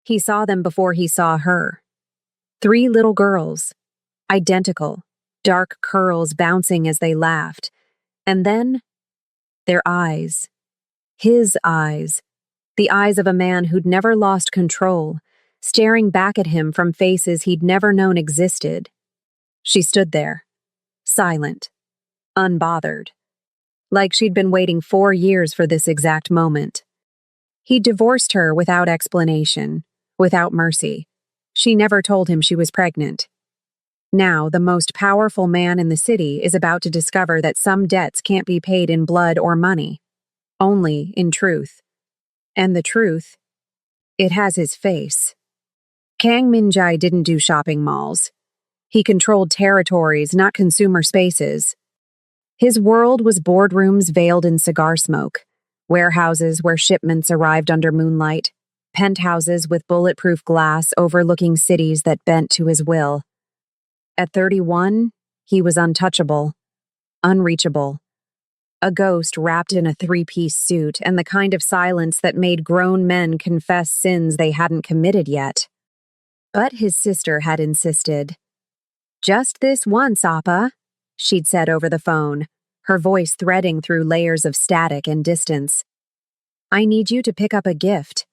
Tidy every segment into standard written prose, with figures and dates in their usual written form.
He saw them before he saw her. 3 little girls, identical, dark curls bouncing as they laughed. And then, their eyes. His eyes. The eyes of a man who'd never lost control, staring back at him from faces he'd never known existed. She stood there, silent, unbothered, like she'd been waiting 4 years for this exact moment. He divorced her without explanation, without mercy. She never told him she was pregnant. Now, the most powerful man in the city is about to discover that some debts can't be paid in blood or money, only in truth. And the truth, it has his face. Kang Minjai didn't do shopping malls. He controlled territories, not consumer spaces. His world was boardrooms veiled in cigar smoke, warehouses where shipments arrived under moonlight, penthouses with bulletproof glass overlooking cities that bent to his will. At 31, he was untouchable, unreachable. A ghost wrapped in a 3-piece suit and the kind of silence that made grown men confess sins they hadn't committed yet. But his sister had insisted. "Just this once, Appa," she'd said over the phone, her voice threading through layers of static and distance. "I need you to pick up a gift.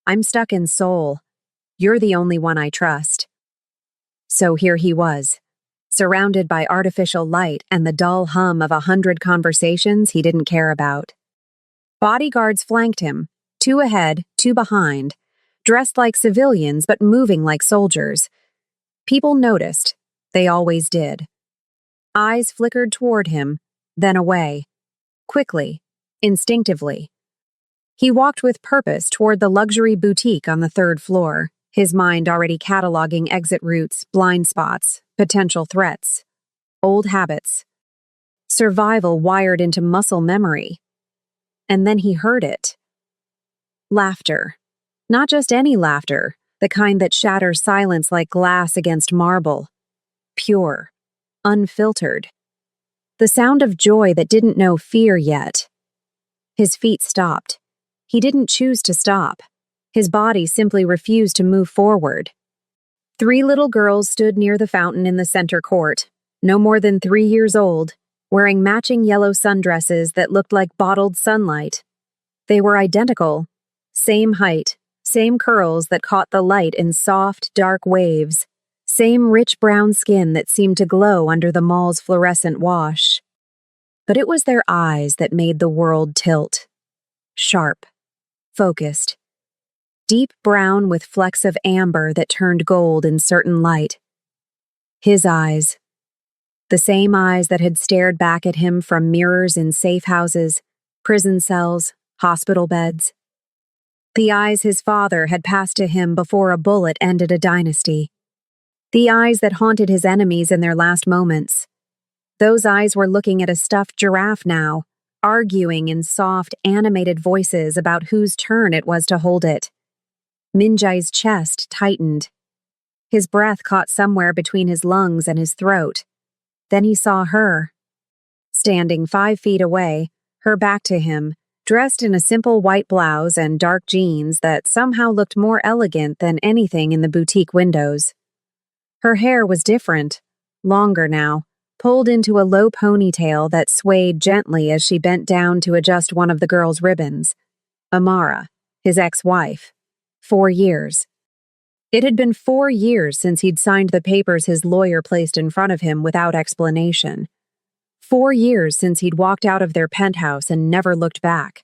I'm stuck in Seoul. You're the only one I trust." So here he was, surrounded by artificial light and the dull hum of 100 conversations he didn't care about. Bodyguards flanked him, 2 ahead, 2 behind, dressed like civilians but moving like soldiers. People noticed. They always did. Eyes flickered toward him, then away. Quickly, instinctively. He walked with purpose toward the luxury boutique on the 3rd floor, his mind already cataloging exit routes, blind spots, potential threats, old habits. Survival wired into muscle memory. And then he heard it. Laughter. Not just any laughter, the kind that shatters silence like glass against marble. Pure. Unfiltered. The sound of joy that didn't know fear yet. His feet stopped. He didn't choose to stop. His body simply refused to move forward. 3 little girls stood near the fountain in the center court, no more than 3 years old, wearing matching yellow sundresses that looked like bottled sunlight. They were identical. Same height, same curls that caught the light in soft, dark waves. Same rich brown skin that seemed to glow under the mall's fluorescent wash. But it was their eyes that made the world tilt. Sharp. Focused. Deep brown with flecks of amber that turned gold in certain light. His eyes. The same eyes that had stared back at him from mirrors in safe houses, prison cells, hospital beds. The eyes his father had passed to him before a bullet ended a dynasty. The eyes that haunted his enemies in their last moments. Those eyes were looking at a stuffed giraffe now, arguing in soft, animated voices about whose turn it was to hold it. Minjai's chest tightened. His breath caught somewhere between his lungs and his throat. Then he saw her. Standing 5 feet away, her back to him, dressed in a simple white blouse and dark jeans that somehow looked more elegant than anything in the boutique windows. Her hair was different, longer now, pulled into a low ponytail that swayed gently as she bent down to adjust one of the girl's ribbons. Amara, his ex-wife. 4 years. It had been 4 years since he'd signed the papers his lawyer placed in front of him without explanation. 4 years since he'd walked out of their penthouse and never looked back.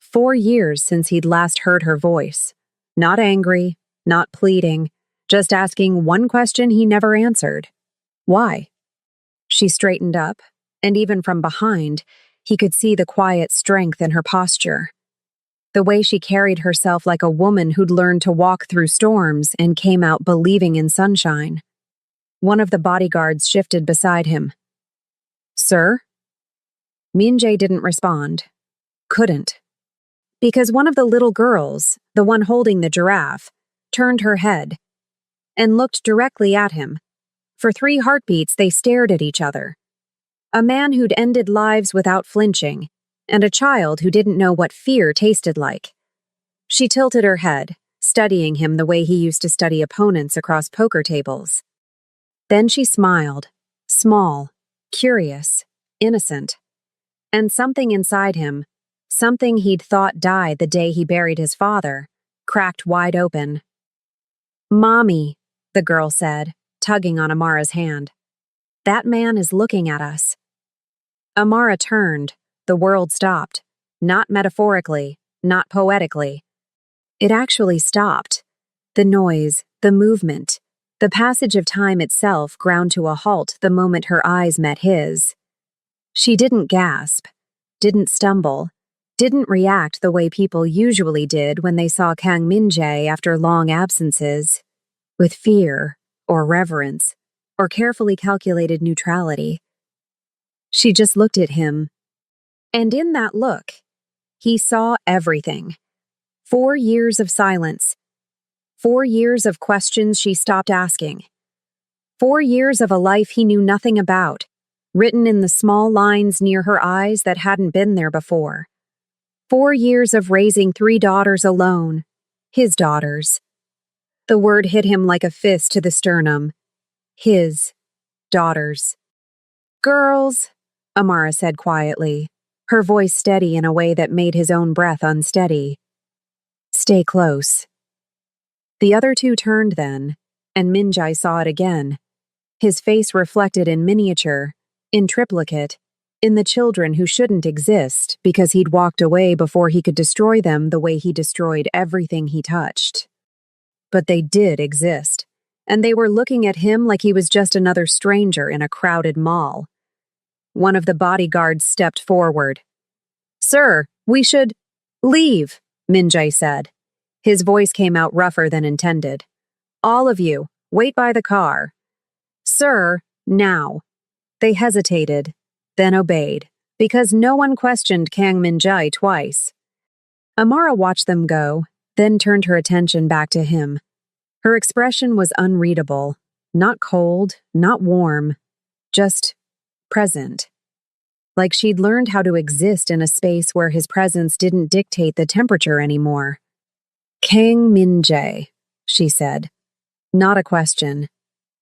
4 years since he'd last heard her voice. Not angry, not pleading, just asking one question he never answered. Why? She straightened up, and even from behind, he could see the quiet strength in her posture. The way she carried herself like a woman who'd learned to walk through storms and came out believing in sunshine. One of the bodyguards shifted beside him. "Sir?" Minjay didn't respond. Couldn't. Because one of the little girls, the one holding the giraffe, turned her head and looked directly at him. For 3 heartbeats, they stared at each other. A man who'd ended lives without flinching, and a child who didn't know what fear tasted like. She tilted her head, studying him the way he used to study opponents across poker tables. Then she smiled, small, curious, innocent. And something inside him, something he'd thought died the day he buried his father, cracked wide open. "Mommy," the girl said, tugging on Amara's hand. "That man is looking at us." Amara turned. The world stopped. Not metaphorically, not poetically. It actually stopped. The noise, the movement, the passage of time itself ground to a halt the moment her eyes met his. She didn't gasp, didn't stumble, didn't react the way people usually did when they saw Kang Min-jae after long absences, with fear, or reverence, or carefully calculated neutrality. She just looked at him. And in that look, he saw everything. 4 years of silence. 4 years of questions she stopped asking. 4 years of a life he knew nothing about, written in the small lines near her eyes that hadn't been there before. 4 years of raising 3 daughters alone, his daughters. The word hit him like a fist to the sternum. His daughters. "Girls," Amara said quietly, her voice steady in a way that made his own breath unsteady. "Stay close." The other two turned then, and Min-jae saw it again. His face reflected in miniature, in triplicate, in the children who shouldn't exist because he'd walked away before he could destroy them the way he destroyed everything he touched. But they did exist, and they were looking at him like he was just another stranger in a crowded mall. One of the bodyguards stepped forward. "Sir, we should leave," Min-jae said. His voice came out rougher than intended. "All of you, wait by the car." "Sir, now." They hesitated, then obeyed, because no one questioned Kang Min-jae twice. Amara watched them go, then turned her attention back to him. Her expression was unreadable, not cold, not warm, just present. Like she'd learned how to exist in a space where his presence didn't dictate the temperature anymore. "Kang Min-jae," she said. Not a question,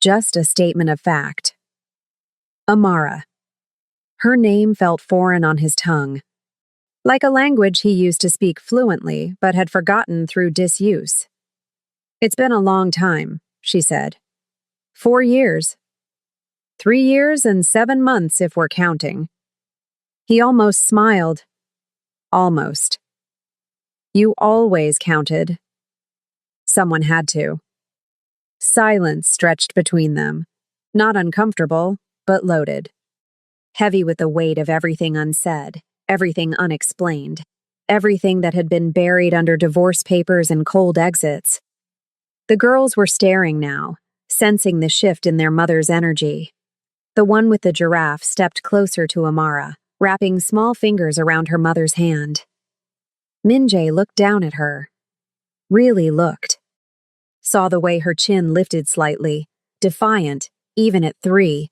just a statement of fact. Amara. Her name felt foreign on his tongue, like a language he used to speak fluently but had forgotten through disuse. "It's been a long time," she said. 4 years. 3 years and 7 months if we're counting. He almost smiled. Almost. "You always counted." Someone had to. Silence stretched between them, not uncomfortable, but loaded. Heavy with the weight of everything unsaid, everything unexplained, everything that had been buried under divorce papers and cold exits. The girls were staring now, sensing the shift in their mother's energy. The one with the giraffe stepped closer to Amara, wrapping small fingers around her mother's hand. Min-jae looked down at her. Really looked. Saw the way her chin lifted slightly, defiant, even at 3.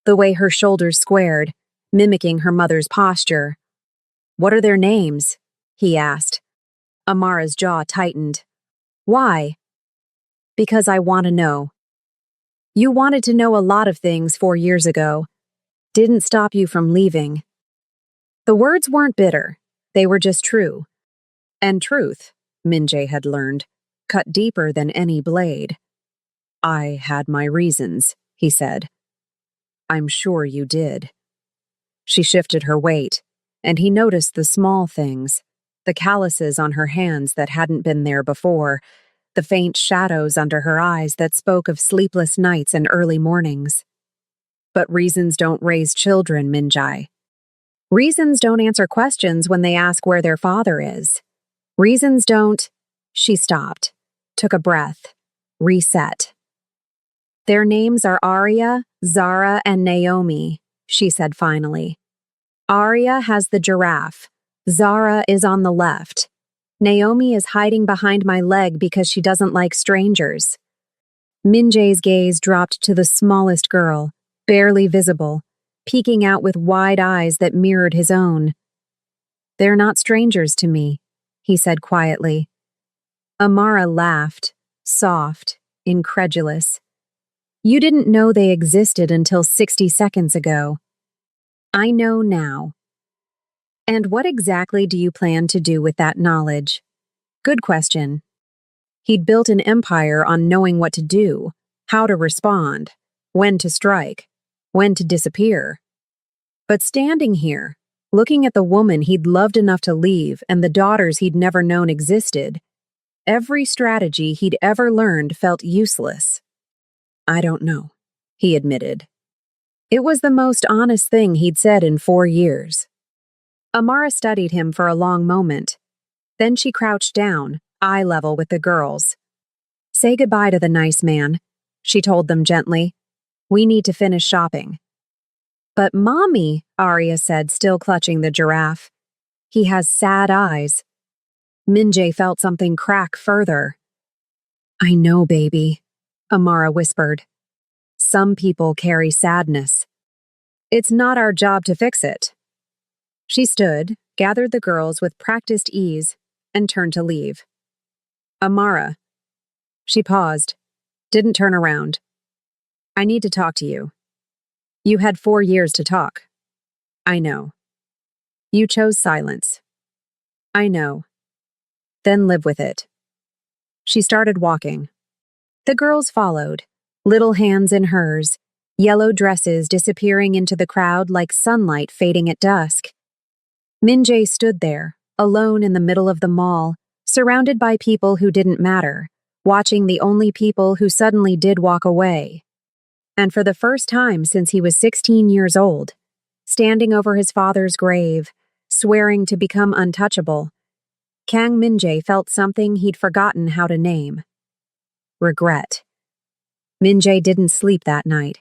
The way her shoulders squared, mimicking her mother's posture. "What are their names?" he asked. Amara's jaw tightened. "Why?" "Because I want to know." "You wanted to know a lot of things 4 years ago. Didn't stop you from leaving." The words weren't bitter. They were just true. And truth, Min-jae had learned, cut deeper than any blade. "I had my reasons," he said. "I'm sure you did." She shifted her weight, and he noticed the small things, the calluses on her hands that hadn't been there before, the faint shadows under her eyes that spoke of sleepless nights and early mornings. But reasons don't raise children, Min-jae. Reasons don't answer questions when they ask where their father is. Reasons don't... She stopped, took a breath, reset. "Their names are Arya, Zara, and Naomi," she said finally. "Arya has the giraffe. Zara is on the left. Naomi is hiding behind my leg because she doesn't like strangers." Min-jae's gaze dropped to the smallest girl, barely visible, peeking out with wide eyes that mirrored his own. "They're not strangers to me," he said quietly. Amara laughed, soft, incredulous. You didn't know they existed until 60 seconds ago. I know now. And what exactly do you plan to do with that knowledge? Good question. He'd built an empire on knowing what to do, how to respond, when to strike, when to disappear. But standing here, looking at the woman he'd loved enough to leave and the daughters he'd never known existed, every strategy he'd ever learned felt useless. I don't know, he admitted. It was the most honest thing he'd said in 4 years. Amara studied him for a long moment. Then she crouched down, eye level with the girls. Say goodbye to the nice man, she told them gently. We need to finish shopping. But Mommy, Arya said, still clutching the giraffe. He has sad eyes. Minjae felt something crack further. I know, baby, Amara whispered. Some people carry sadness. It's not our job to fix it. She stood, gathered the girls with practiced ease, and turned to leave. Amara. She paused, didn't turn around. I need to talk to you. You had 4 years to talk. I know. You chose silence. I know. Then live with it. She started walking. The girls followed, little hands in hers, yellow dresses disappearing into the crowd like sunlight fading at dusk. Minjae stood there, alone in the middle of the mall, surrounded by people who didn't matter, watching the only people who suddenly did walk away. And for the first time since he was 16 years old, standing over his father's grave, swearing to become untouchable, Kang Minjae felt something he'd forgotten how to name. Regret. Minjae didn't sleep that night.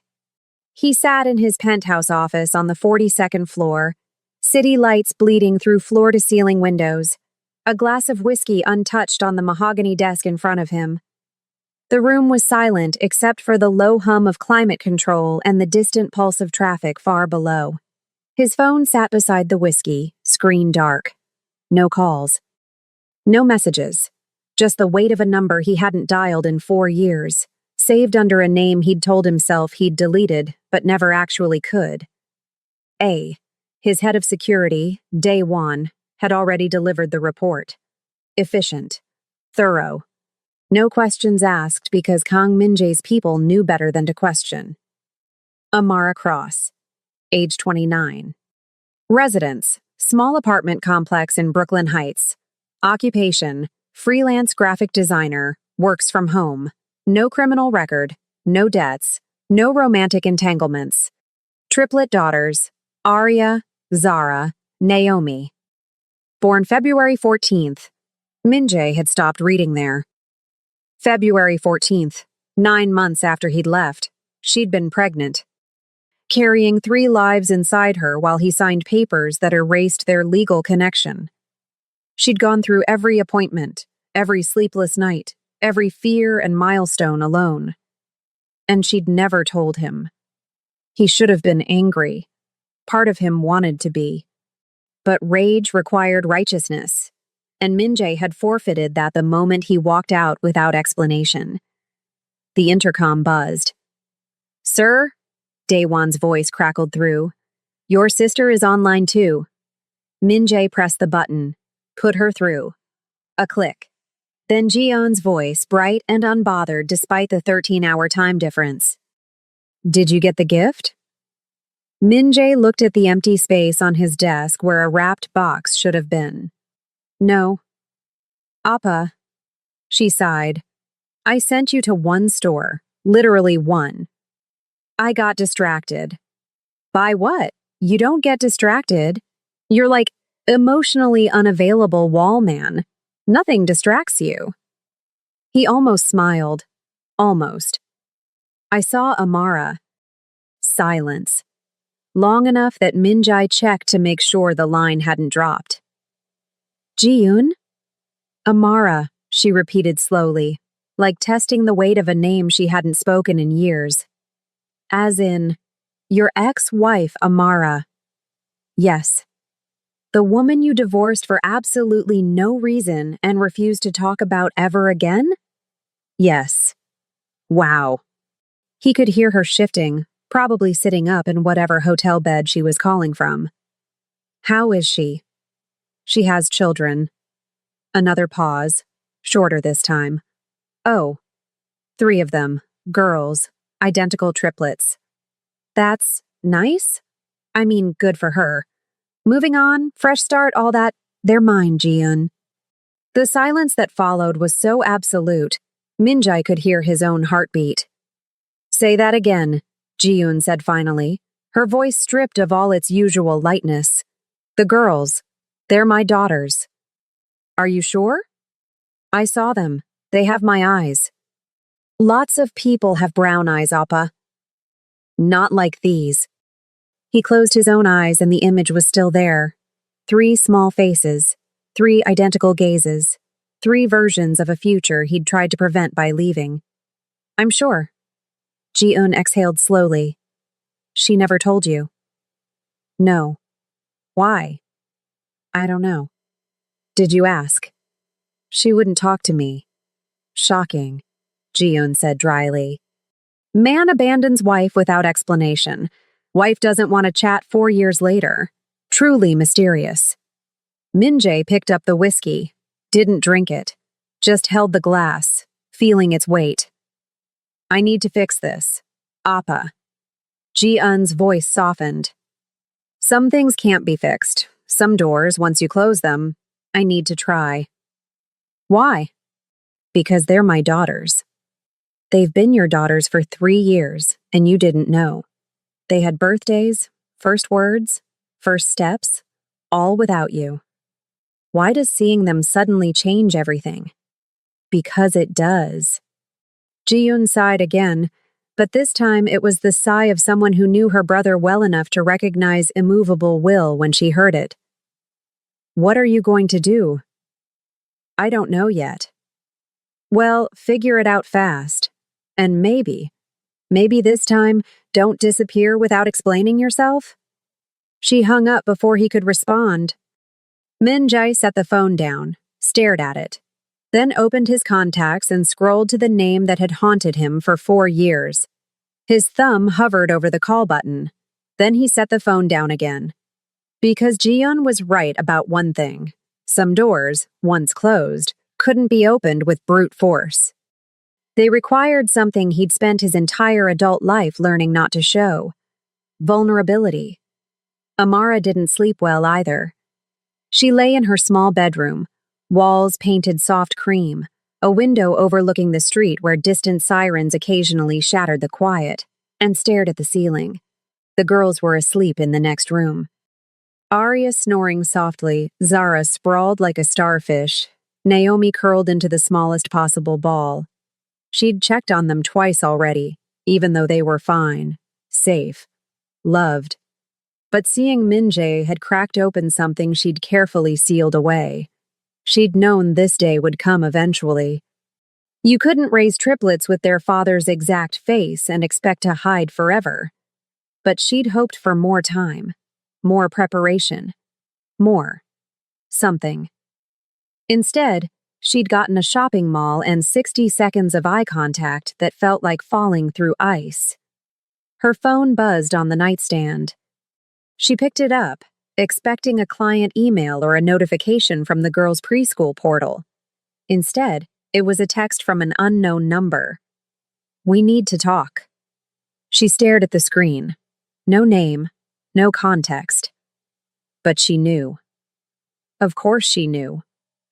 He sat in his penthouse office on the 42nd floor, city lights bleeding through floor-to-ceiling windows, a glass of whiskey untouched on the mahogany desk in front of him. The room was silent except for the low hum of climate control and the distant pulse of traffic far below. His phone sat beside the whiskey, screen dark. No calls. No messages. Just the weight of a number he hadn't dialed in 4 years, saved under a name he'd told himself he'd deleted but never actually could. A. His head of security, Day One, had already delivered the report. Efficient. Thorough. No questions asked because Kang Minjae's people knew better than to question. Amara Cross, age 29. Residence, small apartment complex in Brooklyn Heights. Occupation, freelance graphic designer, works from home. No criminal record, no debts, no romantic entanglements. Triplet daughters, Arya, Zara, Naomi. Born February 14th. Minjae had stopped reading there. February 14th, 9 months after he'd left, she'd been pregnant. Carrying 3 lives inside her while he signed papers that erased their legal connection. She'd gone through every appointment, every sleepless night, every fear and milestone alone. And she'd never told him. He should have been angry. Part of him wanted to be. But rage required righteousness, and Minjae had forfeited that the moment he walked out without explanation. The intercom buzzed. Sir? Daewon's voice crackled through. Your sister is online too. Minjae pressed the button, put her through. A click. Then Ji-eun's voice, bright and unbothered despite the 13-hour time difference. Did you get the gift? Minjae looked at the empty space on his desk where a wrapped box should have been. No. Appa. She sighed. I sent you to one store, literally one. I got distracted. By what? You don't get distracted. You're like emotionally unavailable wall man. Nothing distracts you. He almost smiled. Almost. I saw Amara. Silence. Long enough that Minjae checked to make sure the line hadn't dropped. Ji-eun? Amara, she repeated slowly, like testing the weight of a name she hadn't spoken in years. As in, your ex-wife, Amara. Yes. The woman you divorced for absolutely no reason and refused to talk about ever again? Yes. Wow. He could hear her shifting, probably sitting up in whatever hotel bed she was calling from. How is she? She has children. Another pause, shorter this time. Oh, 3 of them, girls, identical triplets. That's nice? I mean, good for her. Moving on, fresh start, all that. They're mine, Ji-eun. The silence that followed was so absolute, Min-jae could hear his own heartbeat. Say that again, Ji-eun said finally, her voice stripped of all its usual lightness. The girls, they're my daughters. Are you sure? I saw them. They have my eyes. Lots of people have brown eyes, Appa. Not like these. He closed his own eyes and the image was still there. 3 small faces, 3 identical gazes, 3 versions of a future he'd tried to prevent by leaving. I'm sure. Ji-eun exhaled slowly. She never told you? No. Why? I don't know. Did you ask? She wouldn't talk to me. Shocking, Ji-eun said dryly. Man abandons wife without explanation. Wife doesn't want to chat 4 years later. Truly mysterious. Min-jae picked up the whiskey, didn't drink it, just held the glass, feeling its weight. I need to fix this. Appa. Ji-eun's voice softened. Some things can't be fixed. Some doors, once you close them, I need to try. Why? Because they're my daughters. They've been your daughters for 3 years, and you didn't know. They had birthdays, first words, first steps, all without you. Why does seeing them suddenly change everything? Because it does. Ji-eun sighed again, but this time it was the sigh of someone who knew her brother well enough to recognize immovable will when she heard it. What are you going to do? I don't know yet. Well, figure it out fast. And maybe this time, don't disappear without explaining yourself? She hung up before he could respond. Min-jae set the phone down, stared at it, then opened his contacts and scrolled to the name that had haunted him for 4 years. His thumb hovered over the call button. Then he set the phone down again. Because Ji-eun was right about one thing. Some doors, once closed, couldn't be opened with brute force. They required something he'd spent his entire adult life learning not to show. Vulnerability. Amara didn't sleep well either. She lay in her small bedroom, walls painted soft cream, a window overlooking the street where distant sirens occasionally shattered the quiet, and stared at the ceiling. The girls were asleep in the next room. Arya snoring softly, Zara sprawled like a starfish, Naomi curled into the smallest possible ball. She'd checked on them twice already, even though they were fine, safe, loved. But seeing Min-jae had cracked open something she'd carefully sealed away. She'd known this day would come eventually. You couldn't raise triplets with their father's exact face and expect to hide forever. But she'd hoped for more time, more preparation, more something. Instead, she'd gotten a shopping mall and 60 seconds of eye contact that felt like falling through ice. Her phone buzzed on the nightstand. She picked it up, expecting a client email or a notification from the girls' preschool portal. Instead, it was a text from an unknown number. We need to talk. She stared at the screen. No name, no context. But she knew. Of course she knew.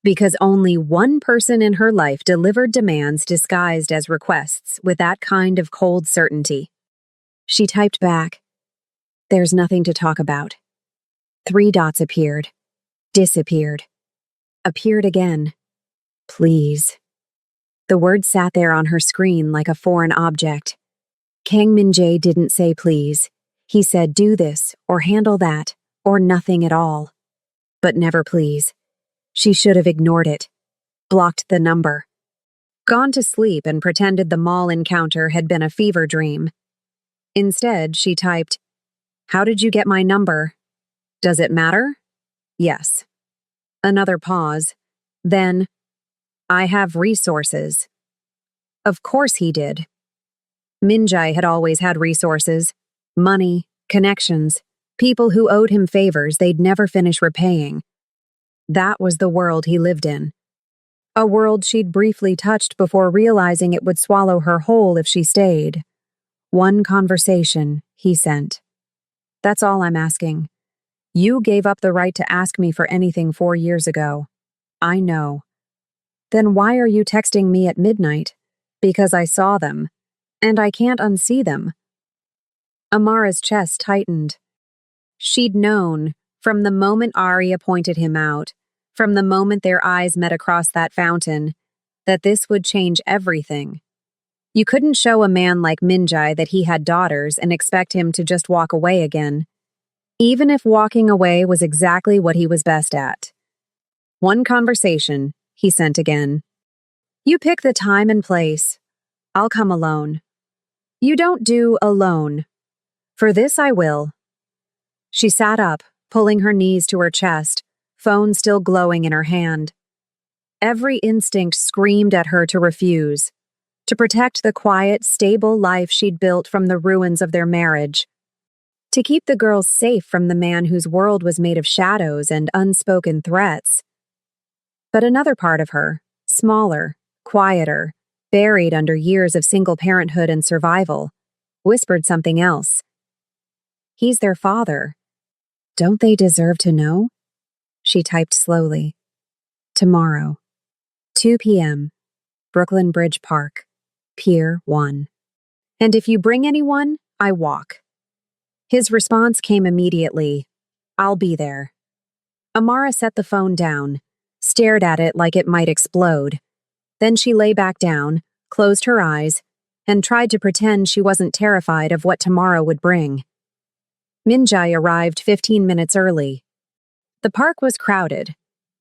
Because only one person in her life delivered demands disguised as requests with that kind of cold certainty. She typed back, "There's nothing to talk about." 3 dots appeared, disappeared, appeared again. Please. The word sat there on her screen like a foreign object. Kang Min-jae didn't say please. He said do this, or handle that, or nothing at all. But never please. She should have ignored it, blocked the number, gone to sleep and pretended the mall encounter had been a fever dream. Instead, she typed, "How did you get my number? Does it matter?" Yes. Another pause. Then, I have resources. Of course he did. Minjai had always had resources. Money, connections, people who owed him favors they'd never finish repaying. That was the world he lived in. A world she'd briefly touched before realizing it would swallow her whole if she stayed. One conversation, he sent. That's all I'm asking. You gave up the right to ask me for anything 4 years ago. I know. Then why are you texting me at midnight? Because I saw them, and I can't unsee them. Amara's chest tightened. She'd known, from the moment Arya pointed him out, from the moment their eyes met across that fountain, that this would change everything. You couldn't show a man like Minjai that he had daughters and expect him to just walk away again, even if walking away was exactly what he was best at. One conversation, he sent again. You pick the time and place. I'll come alone. You don't do alone. For this I will. She sat up, pulling her knees to her chest, phone still glowing in her hand. Every instinct screamed at her to refuse, to protect the quiet, stable life she'd built from the ruins of their marriage, to keep the girls safe from the man whose world was made of shadows and unspoken threats. But another part of her, smaller, quieter, buried under years of single parenthood and survival, whispered something else. He's their father. Don't they deserve to know? She typed slowly. Tomorrow, 2 p.m., Brooklyn Bridge Park, Pier 1. And if you bring anyone, I walk. His response came immediately. I'll be there. Amara set the phone down, stared at it like it might explode. Then she lay back down, closed her eyes, and tried to pretend she wasn't terrified of what tomorrow would bring. Minjai arrived 15 minutes early. The park was crowded.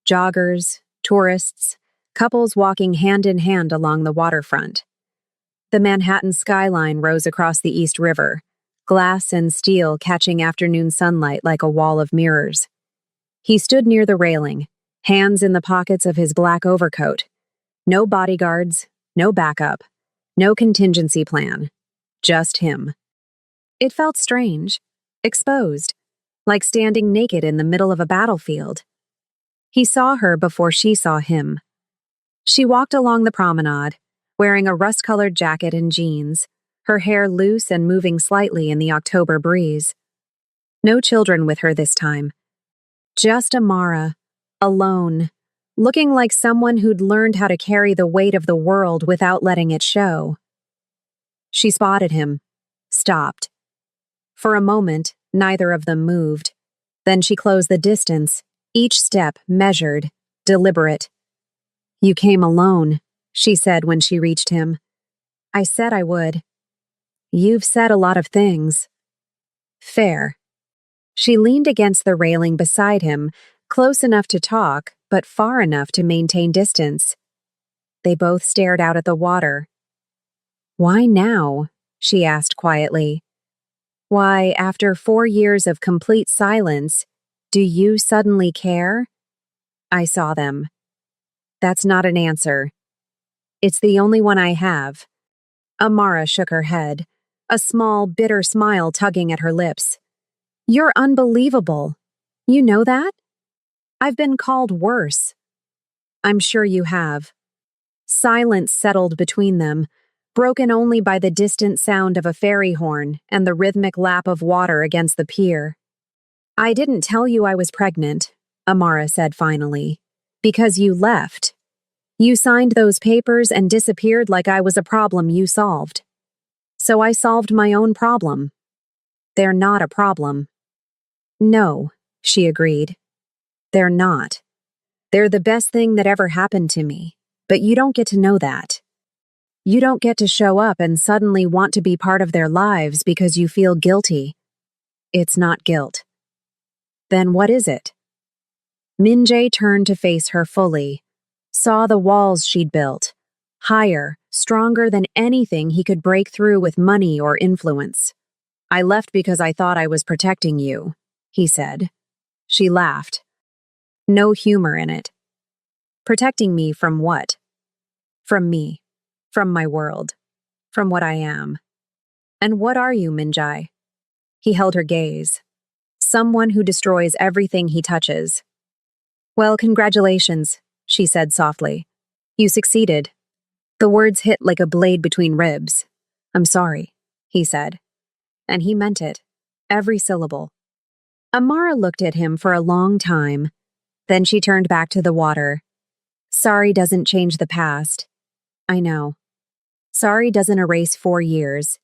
Joggers, tourists, couples walking hand in hand along the waterfront. The Manhattan skyline rose across the East River, glass and steel catching afternoon sunlight like a wall of mirrors. He stood near the railing, hands in the pockets of his black overcoat. No bodyguards, no backup, no contingency plan. Just him. It felt strange, exposed, like standing naked in the middle of a battlefield. He saw her before she saw him. She walked along the promenade, wearing a rust-colored jacket and jeans, her hair loose and moving slightly in the October breeze. No children with her this time. Just Amara, alone, looking like someone who'd learned how to carry the weight of the world without letting it show. She spotted him, stopped. For a moment, neither of them moved. Then she closed the distance, each step measured, deliberate. You came alone, she said when she reached him. I said I would. You've said a lot of things. Fair. She leaned against the railing beside him, close enough to talk, but far enough to maintain distance. They both stared out at the water. Why now? She asked quietly. Why, after 4 years of complete silence, do you suddenly care? I saw them. That's not an answer. It's the only one I have. Amara shook her head, a small, bitter smile tugging at her lips. You're unbelievable. You know that? I've been called worse. I'm sure you have. Silence settled between them, broken only by the distant sound of a ferry horn and the rhythmic lap of water against the pier. I didn't tell you I was pregnant, Amara said finally, because you left. You signed those papers and disappeared like I was a problem you solved. So I solved my own problem. They're not a problem. No, she agreed. They're not. They're the best thing that ever happened to me, but you don't get to know that. You don't get to show up and suddenly want to be part of their lives because you feel guilty. It's not guilt. Then what is it? Minjai turned to face her fully, saw the walls she'd built, higher, stronger than anything he could break through with money or influence. I left because I thought I was protecting you, he said. She laughed. No humor in it. Protecting me from what? From me. From my world. From what I am. And what are you, Minjai? He held her gaze. Someone who destroys everything he touches. Well, congratulations, she said softly. You succeeded. The words hit like a blade between ribs. I'm sorry, he said. And he meant it. Every syllable. Amara looked at him for a long time. Then she turned back to the water. Sorry doesn't change the past. I know. Sorry doesn't erase 4 years.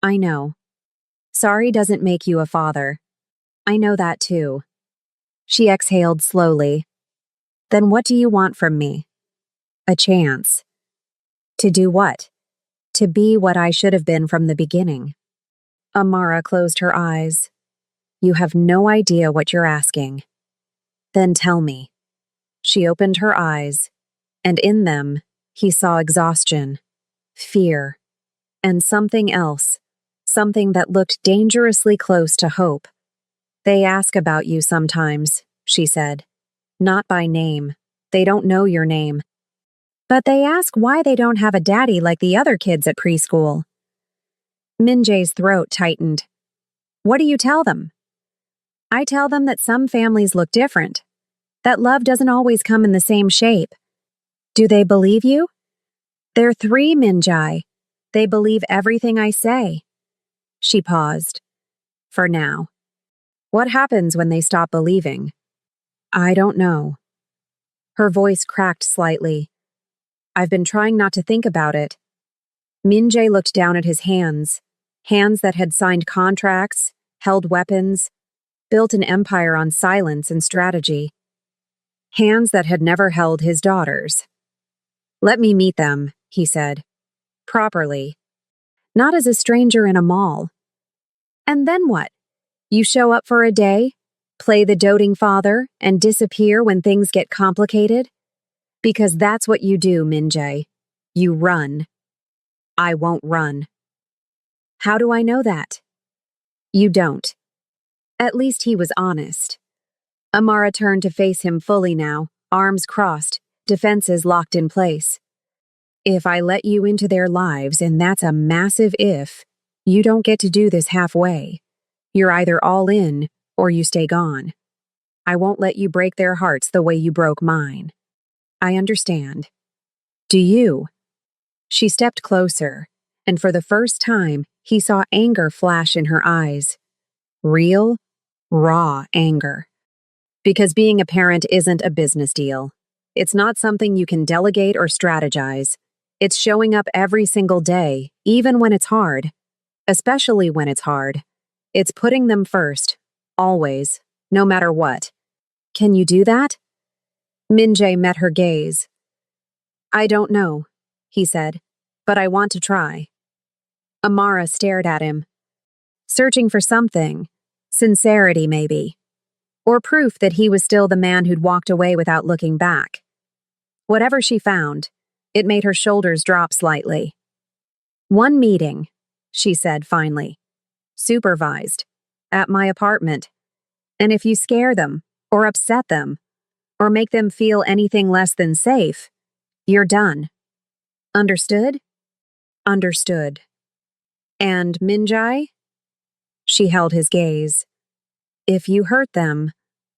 I know. Sorry doesn't make you a father. I know that too. She exhaled slowly. Then what do you want from me? A chance. To do what? To be what I should have been from the beginning. Amara closed her eyes. You have no idea what you're asking. Then tell me. She opened her eyes, and in them, he saw exhaustion, fear, and something else, something that looked dangerously close to hope. They ask about you sometimes, she said. Not by name. They don't know your name. But they ask why they don't have a daddy like the other kids at preschool. Minjay's throat tightened. What do you tell them? I tell them that some families look different, that love doesn't always come in the same shape. Do they believe you? They're 3, Minjai. They believe everything I say. She paused. For now. What happens when they stop believing? I don't know. Her voice cracked slightly. I've been trying not to think about it. Minjay looked down at his hands that had signed contracts, held weapons, built an empire on silence and strategy. Hands that had never held his daughters. Let me meet them, he said. Properly. Not as a stranger in a mall. And then what? You show up for a day, play the doting father, and disappear when things get complicated? Because that's what you do, Minjay. You run. I won't run. How do I know that? You don't. At least he was honest. Amara turned to face him fully now, arms crossed, defenses locked in place. If I let you into their lives, and that's a massive if, you don't get to do this halfway. You're either all in, or you stay gone. I won't let you break their hearts the way you broke mine. I understand. Do you? She stepped closer, and for the first time, he saw anger flash in her eyes. Real, raw anger. Because being a parent isn't a business deal. It's not something you can delegate or strategize. It's showing up every single day, even when it's hard. Especially when it's hard. It's putting them first. Always. No matter what. Can you do that? Minjay met her gaze. I don't know, he said, but I want to try. Amara stared at him. Searching for something. Sincerity, maybe. Or proof that he was still the man who'd walked away without looking back. Whatever she found, it made her shoulders drop slightly. One meeting, she said finally. Supervised. At my apartment. And if you scare them, or upset them, or make them feel anything less than safe, you're done. Understood? Understood. And Minjai? She held his gaze. If you hurt them,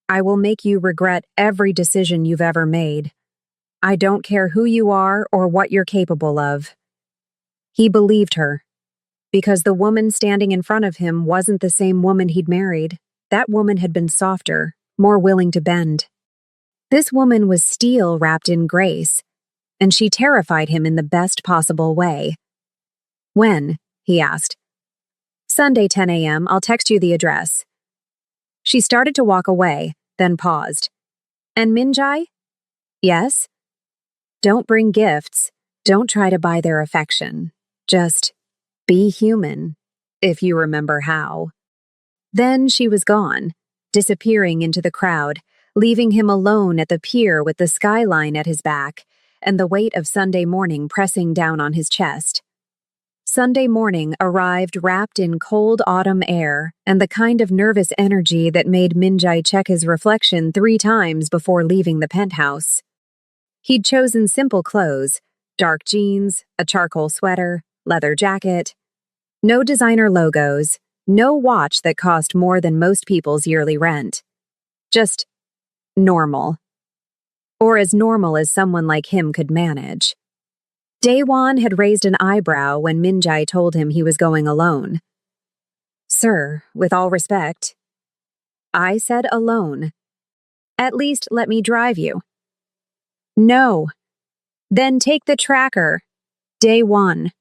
I will make you regret every decision you've ever made. I don't care who you are or what you're capable of. He believed her. Because the woman standing in front of him wasn't the same woman he'd married. That woman had been softer, more willing to bend. This woman was steel wrapped in grace, and she terrified him in the best possible way. When? He asked. Sunday 10 a.m., I'll text you the address. She started to walk away, then paused. And Minjai? Yes? Don't bring gifts. Don't try to buy their affection. Just be human, if you remember how. Then she was gone, disappearing into the crowd, leaving him alone at the pier with the skyline at his back and the weight of Sunday morning pressing down on his chest. Sunday morning arrived wrapped in cold autumn air and the kind of nervous energy that made Minjai check his reflection 3 times before leaving the penthouse. He'd chosen simple clothes, dark jeans, a charcoal sweater, leather jacket. No designer logos, no watch that cost more than most people's yearly rent. Just normal. Or as normal as someone like him could manage. Daewon had raised an eyebrow when Minjai told him he was going alone. "Sir, with all respect." "I said alone. At least let me drive you." "No." "Then take the tracker. Daewon."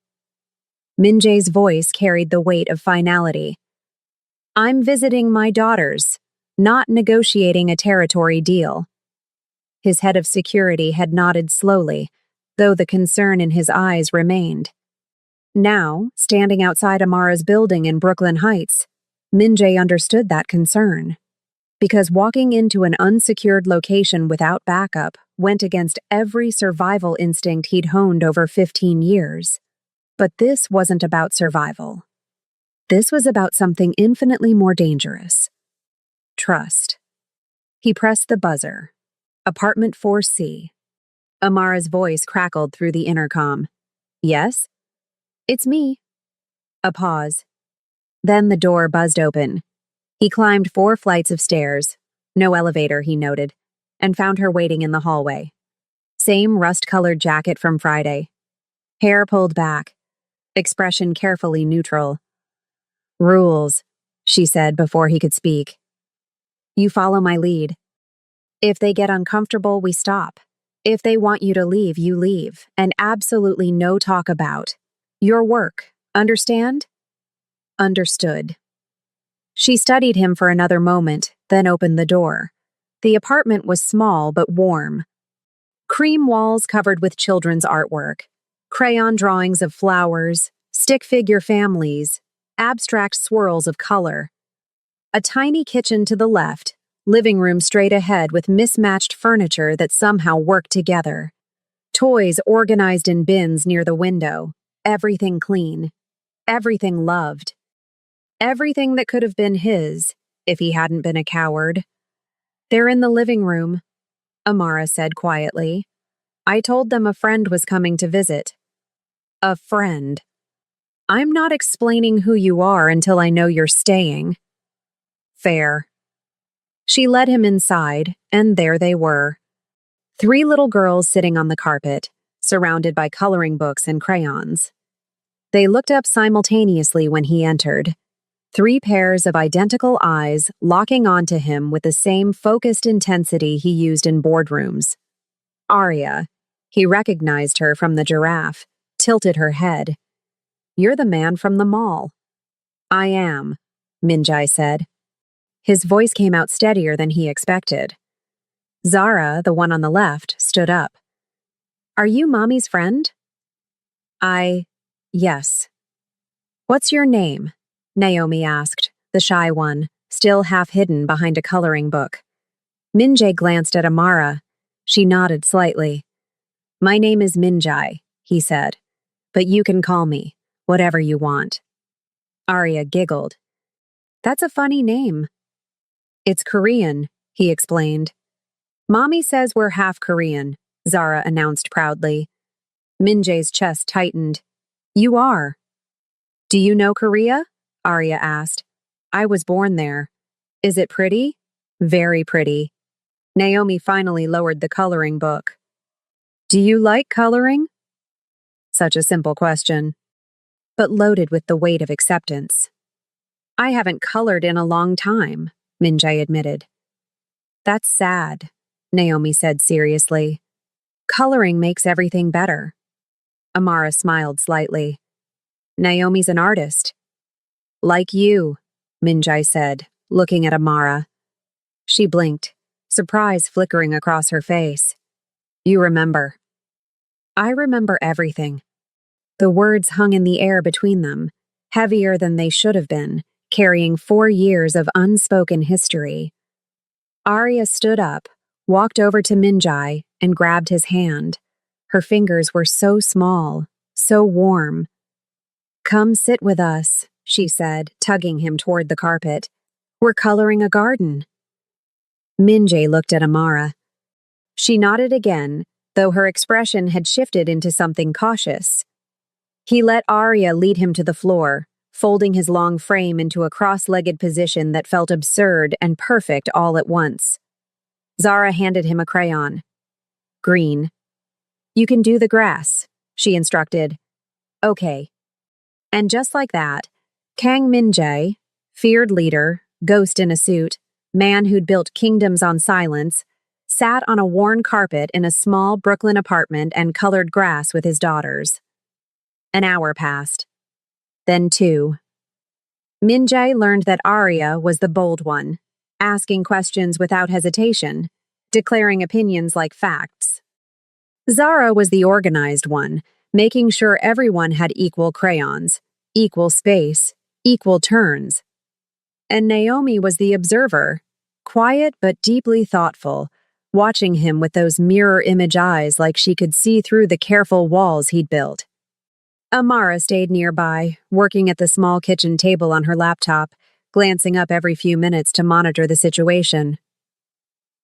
Minjai's voice carried the weight of finality. "I'm visiting my daughters, not negotiating a territory deal." His head of security had nodded slowly, though the concern in his eyes remained. Now, standing outside Amara's building in Brooklyn Heights, Minjai understood that concern. Because walking into an unsecured location without backup went against every survival instinct he'd honed over 15 years. But this wasn't about survival. This was about something infinitely more dangerous. Trust. He pressed the buzzer. Apartment 4C. Amara's voice crackled through the intercom. "Yes?" "It's me." A pause. Then the door buzzed open. He climbed 4 flights of stairs, no elevator, he noted, and found her waiting in the hallway. Same rust-colored jacket from Friday. Hair pulled back. Expression carefully neutral. "Rules," she said before he could speak. "You follow my lead. If they get uncomfortable, we stop. If they want you to leave, you leave, and absolutely no talk about your work. Understand?" Understood. She studied him for another moment, then opened the door. The apartment was small but warm. Cream walls covered with children's artwork, crayon drawings of flowers, stick figure families, abstract swirls of color. A tiny kitchen to the left, living room straight ahead with mismatched furniture that somehow worked together. Toys organized in bins near the window, everything clean, everything loved. Everything that could have been his, if he hadn't been a coward. "They're in the living room," Amara said quietly. "I told them a friend was coming to visit." "A friend. I'm not explaining who you are until I know you're staying." "Fair." She led him inside, and there they were. 3 little girls sitting on the carpet, surrounded by coloring books and crayons. They looked up simultaneously when he entered. 3 pairs of identical eyes locking onto him with the same focused intensity he used in boardrooms. Arya, he recognized her from the giraffe, tilted her head. "You're the man from the mall." "I am," Minjai said. His voice came out steadier than he expected. Zara, the one on the left, stood up. "Are you Mommy's friend?" Yes." "What's your name?" Naomi asked, the shy one, still half hidden behind a coloring book. Minjai glanced at Amara. She nodded slightly. "My name is Minjai," he said. "But you can call me, whatever you want." Arya giggled. "That's a funny name." "It's Korean," he explained. "Mommy says we're half Korean," Zara announced proudly. Minjai's chest tightened. "You are." "Do you know Korea?" Arya asked. "I was born there." "Is it pretty?" "Very pretty." Naomi finally lowered the coloring book. "Do you like coloring?" Such a simple question, but loaded with the weight of acceptance. "I haven't colored in a long time," Minjai admitted. "That's sad," Naomi said seriously. "Coloring makes everything better." Amara smiled slightly. "Naomi's an artist." "Like you," Minjai said, looking at Amara. She blinked, surprise flickering across her face. "You remember." "I remember everything." The words hung in the air between them, heavier than they should have been, carrying 4 years of unspoken history. Arya stood up, walked over to Minjai, and grabbed his hand. Her fingers were so small, so warm. Come sit with us, she said, tugging him toward the carpet. We're coloring a garden. Minjae looked at Amara. She nodded again, though her expression had shifted into something cautious. He let Arya lead him to the floor, folding his long frame into a cross-legged position that felt absurd and perfect all at once. Zara handed him a crayon. Green. You can do the grass, she instructed. Okay. And just like that, Kang Minjae, feared leader, ghost in a suit, man who'd built kingdoms on silence, sat on a worn carpet in a small Brooklyn apartment and colored grass with his daughters. An hour passed. Then 2. Minjae learned that Arya was the bold one, asking questions without hesitation, declaring opinions like facts. Zara was the organized one, making sure everyone had equal crayons, equal space, equal turns. And Naomi was the observer, quiet but deeply thoughtful, watching him with those mirror image eyes like she could see through the careful walls he'd built. Amara stayed nearby, working at the small kitchen table on her laptop, glancing up every few minutes to monitor the situation.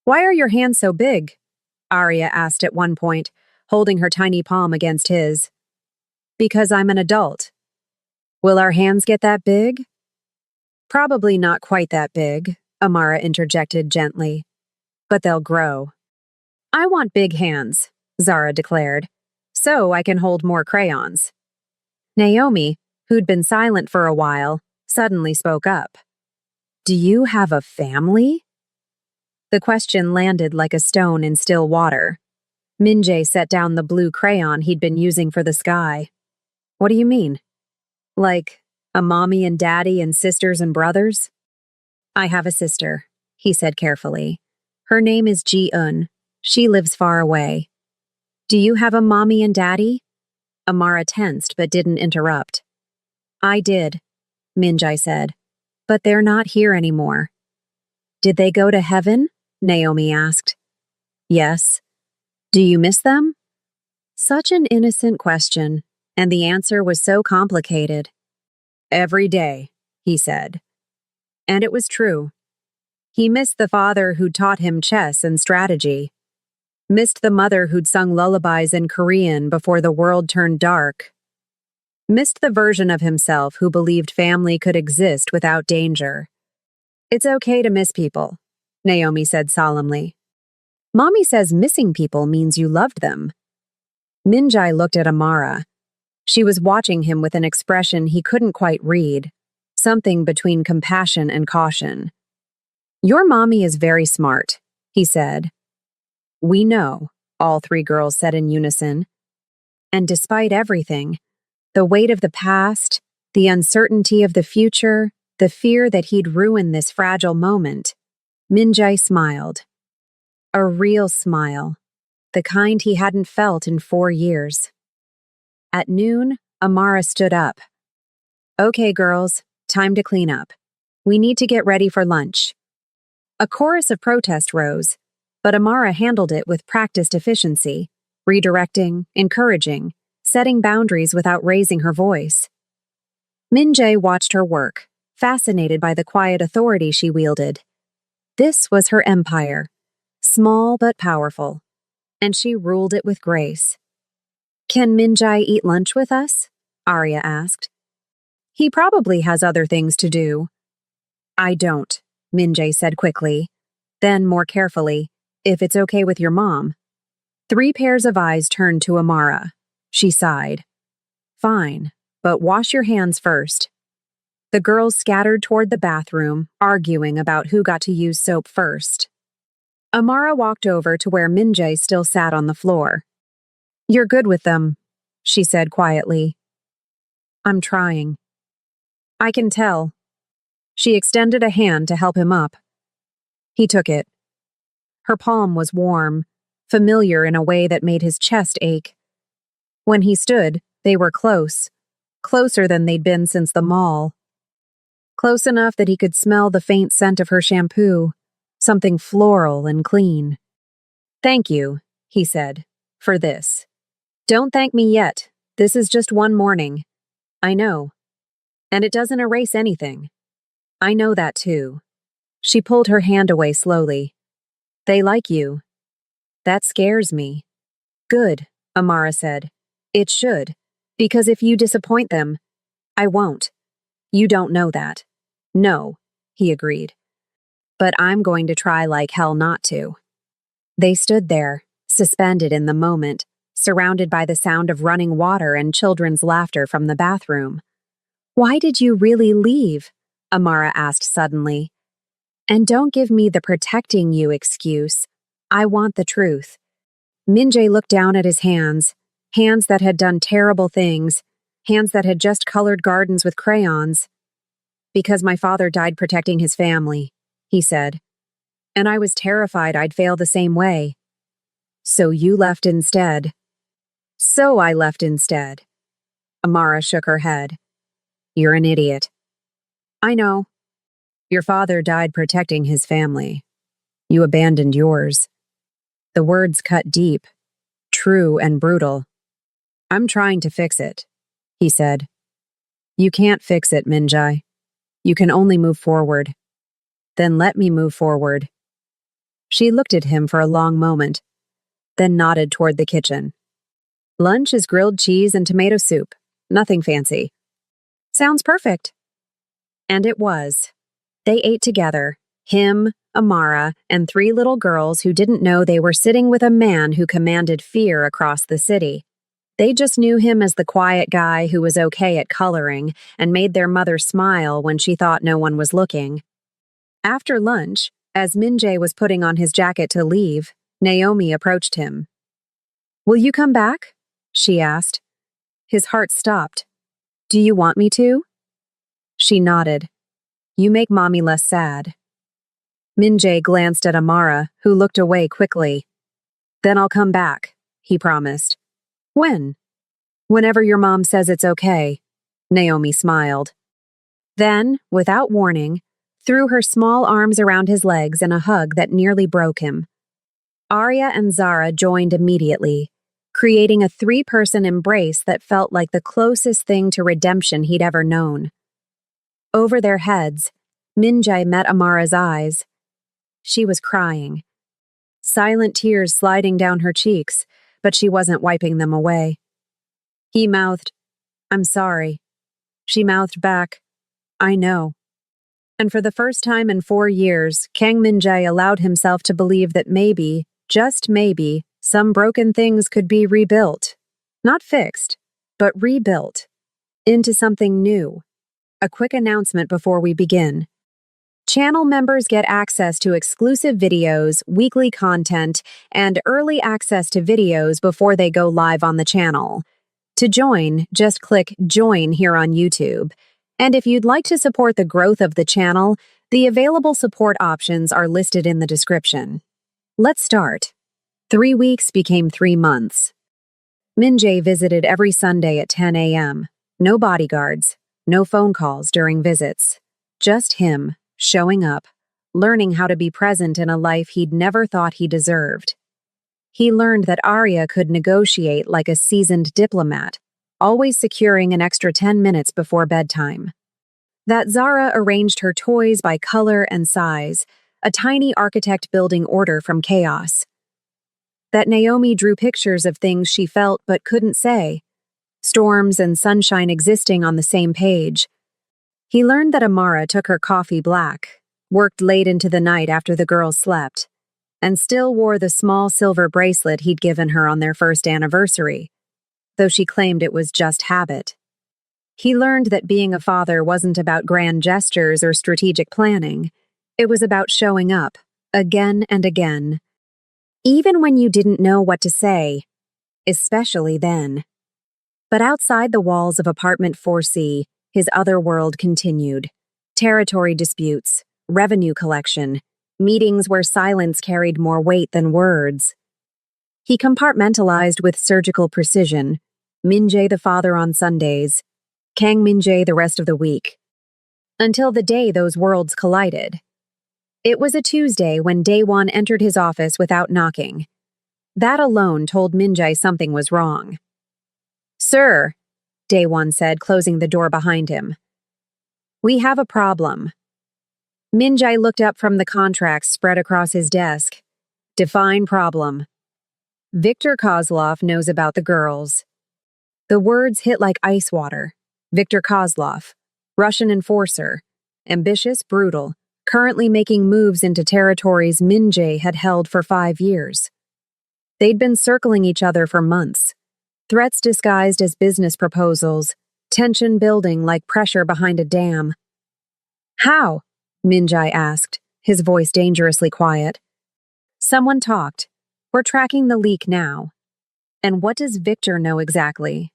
Why are your hands so big? Arya asked at one point, holding her tiny palm against his. Because I'm an adult. Will our hands get that big? Probably not quite that big, Amara interjected gently. But they'll grow. I want big hands, Zara declared, so I can hold more crayons. Naomi, who'd been silent for a while, suddenly spoke up. Do you have a family? The question landed like a stone in still water. Minjae set down the blue crayon he'd been using for the sky. What do you mean? Like, a mommy and daddy and sisters and brothers? I have a sister, he said carefully. Her name is Ji-eun. She lives far away. Do you have a mommy and daddy? Amara tensed but didn't interrupt. I did, Minjae said, but they're not here anymore. Did they go to heaven? Naomi asked. Yes. Do you miss them? Such an innocent question, and the answer was so complicated. Every day, he said. And it was true. He missed the father who'd taught him chess and strategy. Missed the mother who'd sung lullabies in Korean before the world turned dark. Missed the version of himself who believed family could exist without danger. It's okay to miss people, Naomi said solemnly. Mommy says missing people means you loved them. Minjae looked at Amara. She was watching him with an expression he couldn't quite read, something between compassion and caution. Your mommy is very smart, he said. We know, all 3 girls said in unison. And despite everything, the weight of the past, the uncertainty of the future, the fear that he'd ruin this fragile moment, Minjae smiled. A real smile, the kind he hadn't felt in 4 years. At noon, Amara stood up. Okay, girls, time to clean up. We need to get ready for lunch. A chorus of protest rose, but Amara handled it with practiced efficiency, redirecting, encouraging, setting boundaries without raising her voice. Minjae watched her work, fascinated by the quiet authority she wielded. This was her empire, small but powerful, and she ruled it with grace. Can Minjae eat lunch with us? Arya asked. He probably has other things to do. I don't, Minjae said quickly. Then, more carefully, if it's okay with your mom. 3 pairs of eyes turned to Amara. She sighed. Fine, but wash your hands first. The girls scattered toward the bathroom, arguing about who got to use soap first. Amara walked over to where Minjae still sat on the floor. You're good with them, she said quietly. I'm trying. I can tell. She extended a hand to help him up. He took it. Her palm was warm, familiar in a way that made his chest ache. When he stood, they were close, closer than they'd been since the mall. Close enough that he could smell the faint scent of her shampoo, something floral and clean. Thank you, he said, for this. Don't thank me yet. This is just one morning. I know, And it doesn't erase anything. I know that too. She pulled her hand away slowly. They like you. That scares me. Good, Amara said. It should. Because if you disappoint them, I won't. You don't know that. No, he agreed. But I'm going to try like hell not to. They stood there, suspended in the moment, surrounded by the sound of running water and children's laughter from the bathroom. Why did you really leave? Amara asked suddenly. And don't give me the protecting you excuse. I want the truth. Min-jae looked down at his hands that had done terrible things, hands that had just colored gardens with crayons. Because my father died protecting his family, he said. And I was terrified I'd fail the same way. So you left instead. So I left instead. Amara shook her head. You're an idiot. I know. Your father died protecting his family. You abandoned yours. The words cut deep, true and brutal. I'm trying to fix it, he said. You can't fix it, Min-jae. You can only move forward. Then let me move forward. She looked at him for a long moment, then nodded toward the kitchen. Lunch is grilled cheese and tomato soup. Nothing fancy. Sounds perfect. And it was. They ate together, him, Amara, and 3 little girls who didn't know they were sitting with a man who commanded fear across the city. They just knew him as the quiet guy who was okay at coloring and made their mother smile when she thought no one was looking. After lunch, as Min-jae was putting on his jacket to leave, Naomi approached him. Will you come back? She asked. His heart stopped. Do you want me to? She nodded. You make Mommy less sad. Min-jae glanced at Amara, who looked away quickly. Then I'll come back, he promised. When? Whenever your mom says it's okay, Naomi smiled. Then, without warning, threw her small arms around his legs in a hug that nearly broke him. Arya and Zara joined immediately, creating a 3-person embrace that felt like the closest thing to redemption he'd ever known. Over their heads, Min-jae met Amara's eyes. She was crying. Silent tears sliding down her cheeks, but she wasn't wiping them away. He mouthed, I'm sorry. She mouthed back, I know. And for the first time in 4 years, Kang Min-jae allowed himself to believe that maybe, just maybe, some broken things could be rebuilt. Not fixed, but rebuilt. Into something new. A quick announcement before we begin. Channel members get access to exclusive videos, weekly content, and early access to videos before they go live on the channel. To join, just click Join here on YouTube. And if you'd like to support the growth of the channel, the available support options are listed in the description. Let's start. 3 weeks became 3 months. Min-jae visited every Sunday at 10 a.m. No bodyguards, no phone calls during visits. Just him, showing up, learning how to be present in a life he'd never thought he deserved. He learned that Arya could negotiate like a seasoned diplomat, always securing an extra 10 minutes before bedtime. That Zara arranged her toys by color and size, a tiny architect building order from chaos. That Naomi drew pictures of things she felt but couldn't say, storms and sunshine existing on the same page. He learned that Amara took her coffee black, worked late into the night after the girls slept, and still wore the small silver bracelet he'd given her on their first anniversary, though she claimed it was just habit. He learned that being a father wasn't about grand gestures or strategic planning. It was about showing up, again and again. Even when you didn't know what to say, especially then. But outside the walls of apartment 4C, his other world continued. Territory disputes, revenue collection, meetings where silence carried more weight than words. He compartmentalized with surgical precision, Min-jae the father on Sundays, Kang Min-jae the rest of the week. Until the day those worlds collided. It was a Tuesday when Daewon entered his office without knocking. That alone told Min-jae something was wrong. Sir, Daewon said, closing the door behind him. We have a problem. Minjai looked up from the contracts spread across his desk. Define problem. Viktor Kozlov knows about the girls. The words hit like ice water. Viktor Kozlov, Russian enforcer, ambitious, brutal, currently making moves into territories Minjai had held for 5 years. They'd been circling each other for months. Threats disguised as business proposals, tension building like pressure behind a dam. How? Minjai asked, his voice dangerously quiet. Someone talked. We're tracking the leak now. And what does Viktor know exactly?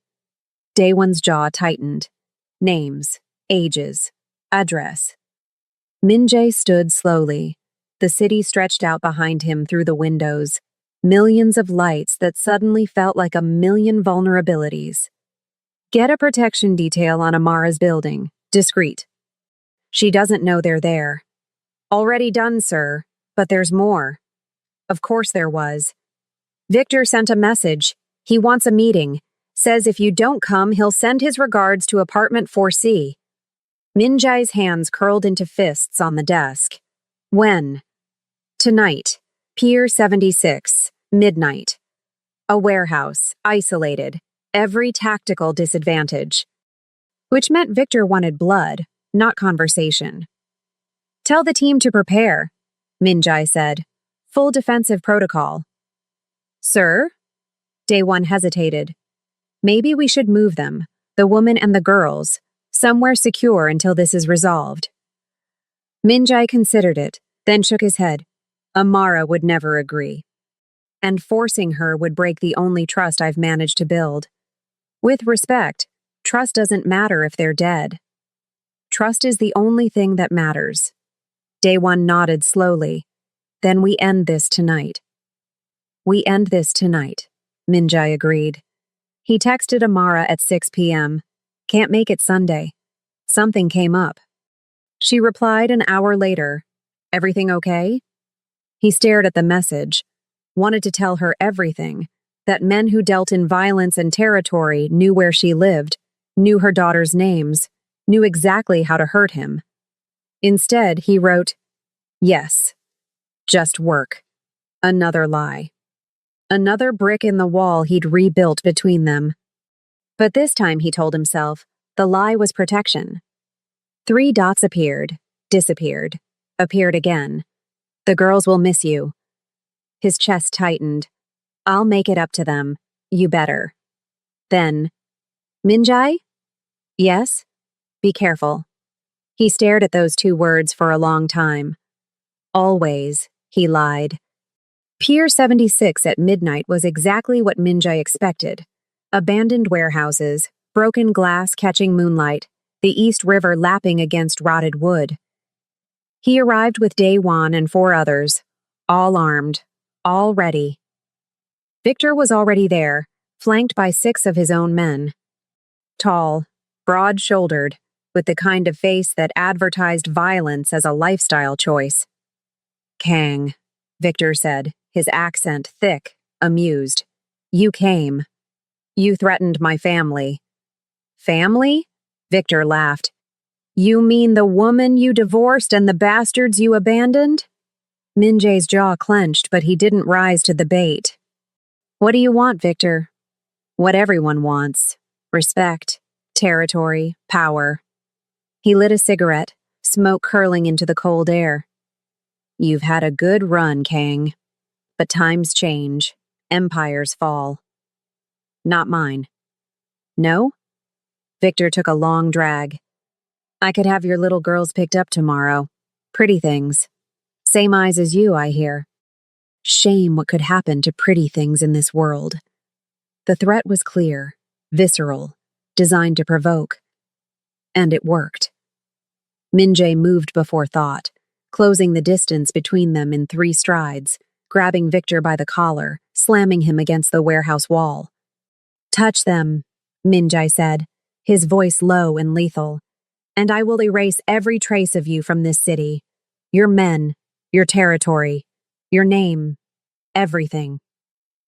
Day One's jaw tightened. Names, ages, address. Minjai stood slowly. The city stretched out behind him through the windows. Millions of lights that suddenly felt like a million vulnerabilities. Get a protection detail on Amara's building. Discreet. She doesn't know they're there. Already done, sir, but there's more. Of course there was. Viktor sent a message. He wants a meeting. Says if you don't come, he'll send his regards to apartment 4C. Minjai's hands curled into fists on the desk. When? Tonight. Pier 76. Midnight. A warehouse. Isolated. Every tactical disadvantage. Which meant Viktor wanted blood, not conversation. Tell the team to prepare, Minjai said. Full defensive protocol. Sir? Day One hesitated. Maybe we should move them, the woman and the girls, somewhere secure until this is resolved. Minjai considered it, then shook his head. Amara would never agree. And forcing her would break the only trust I've managed to build. With respect, trust doesn't matter if they're dead. Trust is the only thing that matters. Day One nodded slowly. Then we end this tonight. We end this tonight, Minjai agreed. He texted Amara at 6 p.m. Can't make it Sunday. Something came up. She replied an hour later. Everything okay? He stared at the message. Wanted to tell her everything. That men who dealt in violence and territory knew where she lived, knew her daughter's names, knew exactly how to hurt him. Instead, he wrote, yes. Just work. Another lie. Another brick in the wall he'd rebuilt between them. But this time, he told himself, the lie was protection. 3 dots appeared, disappeared, appeared again. The girls will miss you. His chest tightened. I'll make it up to them. You better. Then, Minjai? Yes? Be careful. He stared at those 2 words for a long time. Always, he lied. Pier 76 at midnight was exactly what Minjai expected. Abandoned warehouses, broken glass catching moonlight, the East River lapping against rotted wood. He arrived with Day One and 4 others, all armed, all ready. Viktor was already there, flanked by 6 of his own men. Tall, broad-shouldered, with the kind of face that advertised violence as a lifestyle choice. Kang, Viktor said, his accent thick, amused. You came. You threatened my family. Family? Viktor laughed. You mean the woman you divorced and the bastards you abandoned? Minjai's jaw clenched, but he didn't rise to the bait. What do you want, Viktor? What everyone wants. Respect, territory, power. He lit a cigarette, smoke curling into the cold air. You've had a good run, Kang. But times change. Empires fall. Not mine. No? Viktor took a long drag. I could have your little girls picked up tomorrow. Pretty things. Same eyes as you, I hear. Shame what could happen to pretty things in this world. The threat was clear, visceral, designed to provoke. And it worked. Minjai moved before thought, closing the distance between them in 3 strides, grabbing Viktor by the collar, slamming him against the warehouse wall. Touch them, Minjai said, his voice low and lethal, and I will erase every trace of you from this city. Your men, your territory, your name, everything.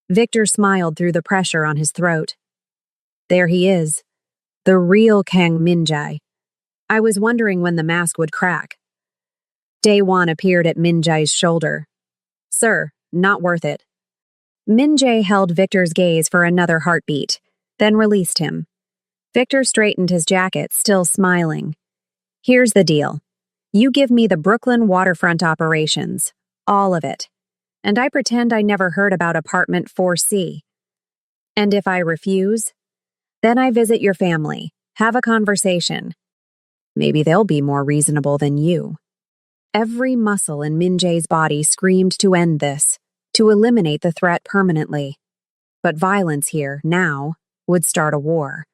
Viktor smiled through the pressure on his throat. There he is, the real Kang Minjai. I was wondering when the mask would crack. Daewon appeared at Min Jae's shoulder. Sir, not worth it. Min Jae held Victor's gaze for another heartbeat, then released him. Victor straightened his jacket, still smiling. Here's the deal. You give me the Brooklyn waterfront operations, all of it. And I pretend I never heard about apartment 4C. And if I refuse, then I visit your family, have a conversation. Maybe they'll be more reasonable than you. Every muscle in Min Jae's body screamed to end this, to eliminate the threat permanently. But violence here, now, would start a war.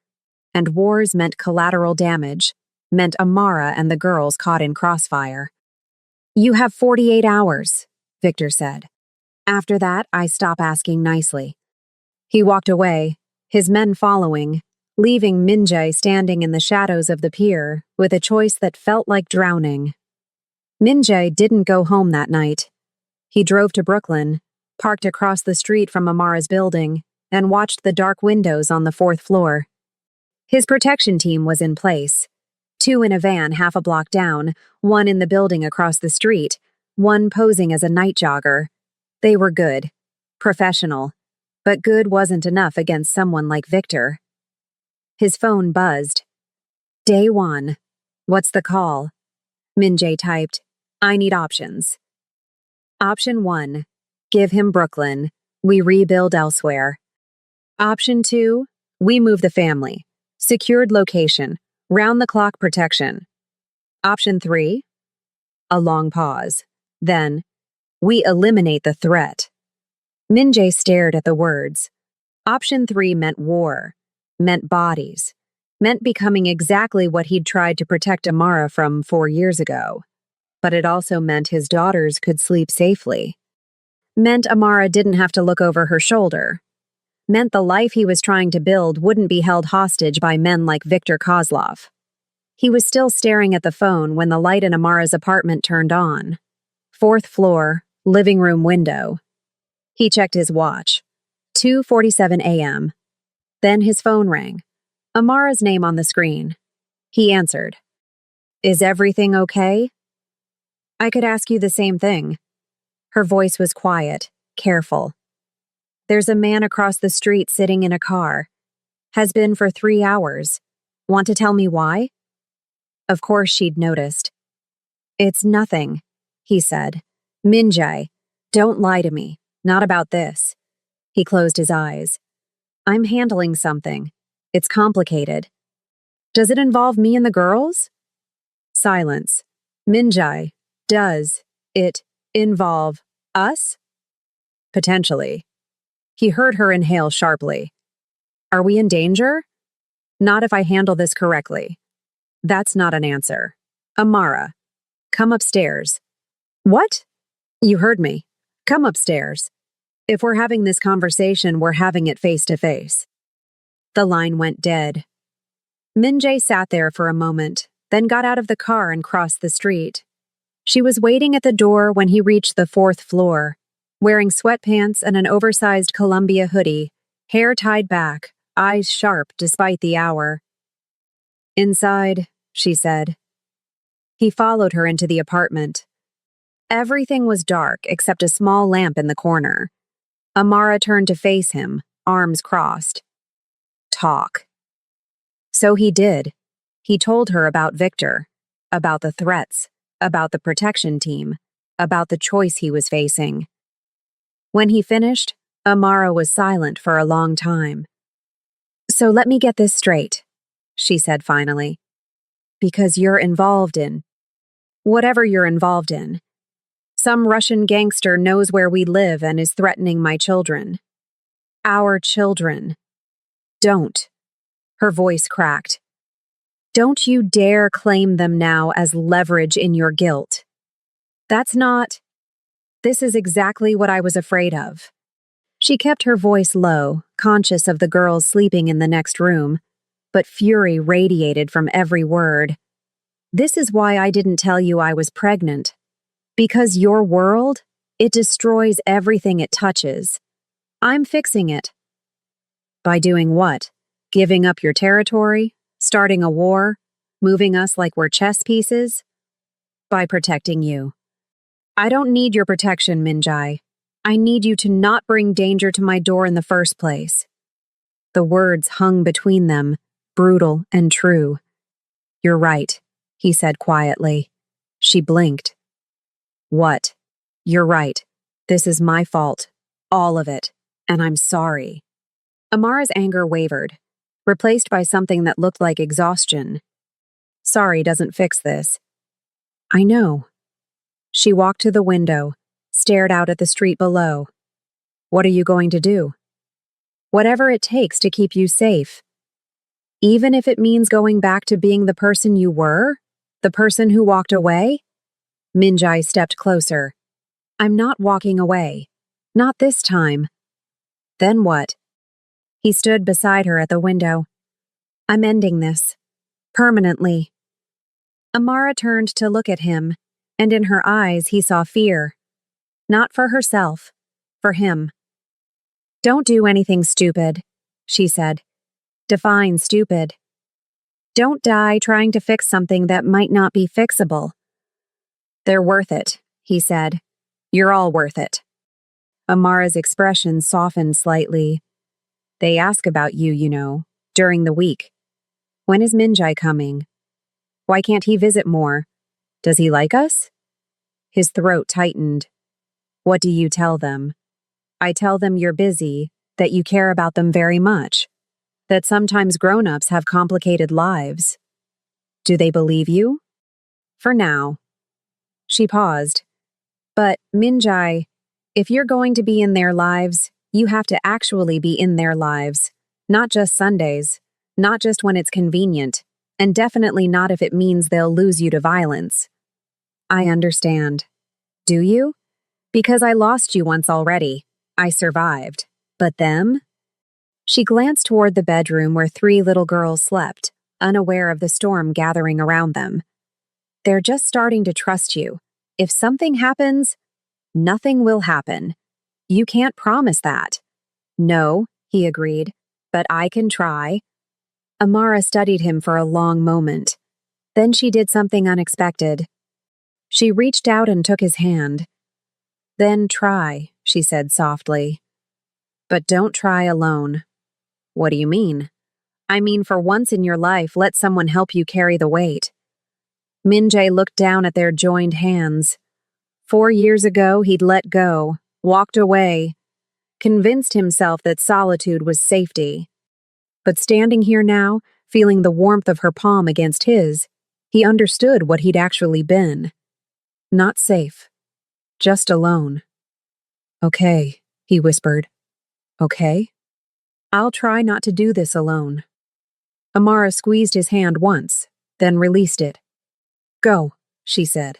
And wars meant collateral damage, meant Amara and the girls caught in crossfire. You have 48 hours, Victor said. After that, I stop asking nicely. He walked away, his men following, leaving Min Jae standing in the shadows of the pier with a choice that felt like drowning. Min Jae didn't go home that night. He drove to Brooklyn, parked across the street from Amara's building, and watched the dark windows on the 4th floor. His protection team was in place. 2 in a van half a block down, 1 in the building across the street, 1 posing as a night jogger. They were good. Professional. But good wasn't enough against someone like Victor. His phone buzzed. Daewon. What's the call? Min Jae typed, I need options. Option 1. Give him Brooklyn. We rebuild elsewhere. Option 2. We move the family. Secured location. Round-the-clock protection. Option 3. A long pause. Then, we eliminate the threat. Min Jae stared at the words. Option 3 meant war, meant bodies, meant becoming exactly what he'd tried to protect Amara from 4 years ago. But it also meant his daughters could sleep safely. Meant Amara didn't have to look over her shoulder. Meant the life he was trying to build wouldn't be held hostage by men like Victor Kozlov. He was still staring at the phone when the light in Amara's apartment turned on. 4th floor, living room window. He checked his watch. 2:47 a.m. Then his phone rang. Amara's name on the screen. He answered. Is everything okay? I could ask you the same thing. Her voice was quiet, careful. There's a man across the street sitting in a car. Has been for 3 hours. Want to tell me why? Of course she'd noticed. It's nothing, he said. Min Jae, don't lie to me. Not about this. He closed his eyes. I'm handling something. It's complicated. Does it involve me and the girls? Silence. Min Jae, does it involve us? Potentially. He heard her inhale sharply. Are we in danger? Not if I handle this correctly. That's not an answer. Amara, come upstairs. What? You heard me. Come upstairs. If we're having this conversation, we're having it face to face. The line went dead. Min Jae sat there for a moment, then got out of the car and crossed the street. She was waiting at the door when he reached the 4th floor, wearing sweatpants and an oversized Columbia hoodie, hair tied back, eyes sharp despite the hour. Inside, she said. He followed her into the apartment. Everything was dark except a small lamp in the corner. Amara turned to face him, arms crossed. Talk. So he did. He told her about Victor, about the threats, about the protection team, about the choice he was facing. When he finished, Amara was silent for a long time. So let me get this straight, she said finally. Because you're involved in whatever you're involved in. Some Russian gangster knows where we live and is threatening my children. Our children. Don't. Her voice cracked. Don't you dare claim them now as leverage in your guilt. That's not. This is exactly what I was afraid of. She kept her voice low, conscious of the girls sleeping in the next room, but fury radiated from every word. This is why I didn't tell you I was pregnant. Because your world, it destroys everything it touches. I'm fixing it. By doing what? Giving up your territory? Starting a war? moving us like we're chess pieces? By protecting you. I don't need your protection, Minjai. I need you to not bring danger to my door in the first place. The words hung between them, brutal and true. You're right, he said quietly. She blinked. What? You're right. This is my fault. All of it. And I'm sorry. Amara's anger wavered, replaced by something that looked like exhaustion. Sorry doesn't fix this. I know. She walked to the window, stared out at the street below. What are you going to do? Whatever it takes to keep you safe. Even if it means going back to being the person you were? The person who walked away? Minjai stepped closer. I'm not walking away. Not this time. Then what? He stood beside her at the window. I'm ending this. Permanently. Amara turned to look at him, and in her eyes he saw fear. Not for herself, for him. Don't do anything stupid, she said. Define stupid. Don't die trying to fix something that might not be fixable. They're worth it, he said. You're all worth it. Amara's expression softened slightly. They ask about you, you know, during the week. When is Minjai coming? Why can't he visit more? Does he like us? His throat tightened. What do you tell them? I tell them you're busy, that you care about them very much, that sometimes grown-ups have complicated lives. Do they believe you? For now. She paused. But, Minjai, if you're going to be in their lives, you have to actually be in their lives. Not just Sundays, not just when it's convenient, and definitely not if it means they'll lose you to violence. I understand. Do you? Because I lost you once already. I survived. But them? She glanced toward the bedroom where 3 little girls slept, unaware of the storm gathering around them. They're just starting to trust you. If something happens, nothing will happen. You can't promise that. No, he agreed, but I can try. Amara studied him for a long moment. Then she did something unexpected. She reached out and took his hand. Then try, she said softly. But don't try alone. What do you mean? I mean, for once in your life, let someone help you carry the weight. Minjai looked down at their joined hands. 4 years ago, he'd let go, walked away, convinced himself that solitude was safety. But standing here now, feeling the warmth of her palm against his, he understood what he'd actually been. Not safe. Just alone. Okay, he whispered. Okay? I'll try not to do this alone. Amara squeezed his hand once, then released it. Go, she said.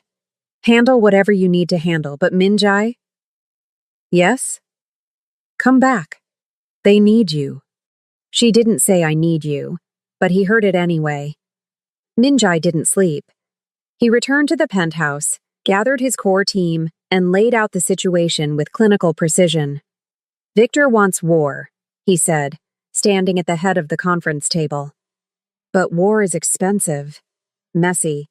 Handle whatever you need to handle, but Minjai? Yes? Come back. They need you. She didn't say I need you, but he heard it anyway. Minjai didn't sleep. He returned to the penthouse, gathered his core team, and laid out the situation with clinical precision. Victor wants war, he said, standing at the head of the conference table. But war is expensive, messy,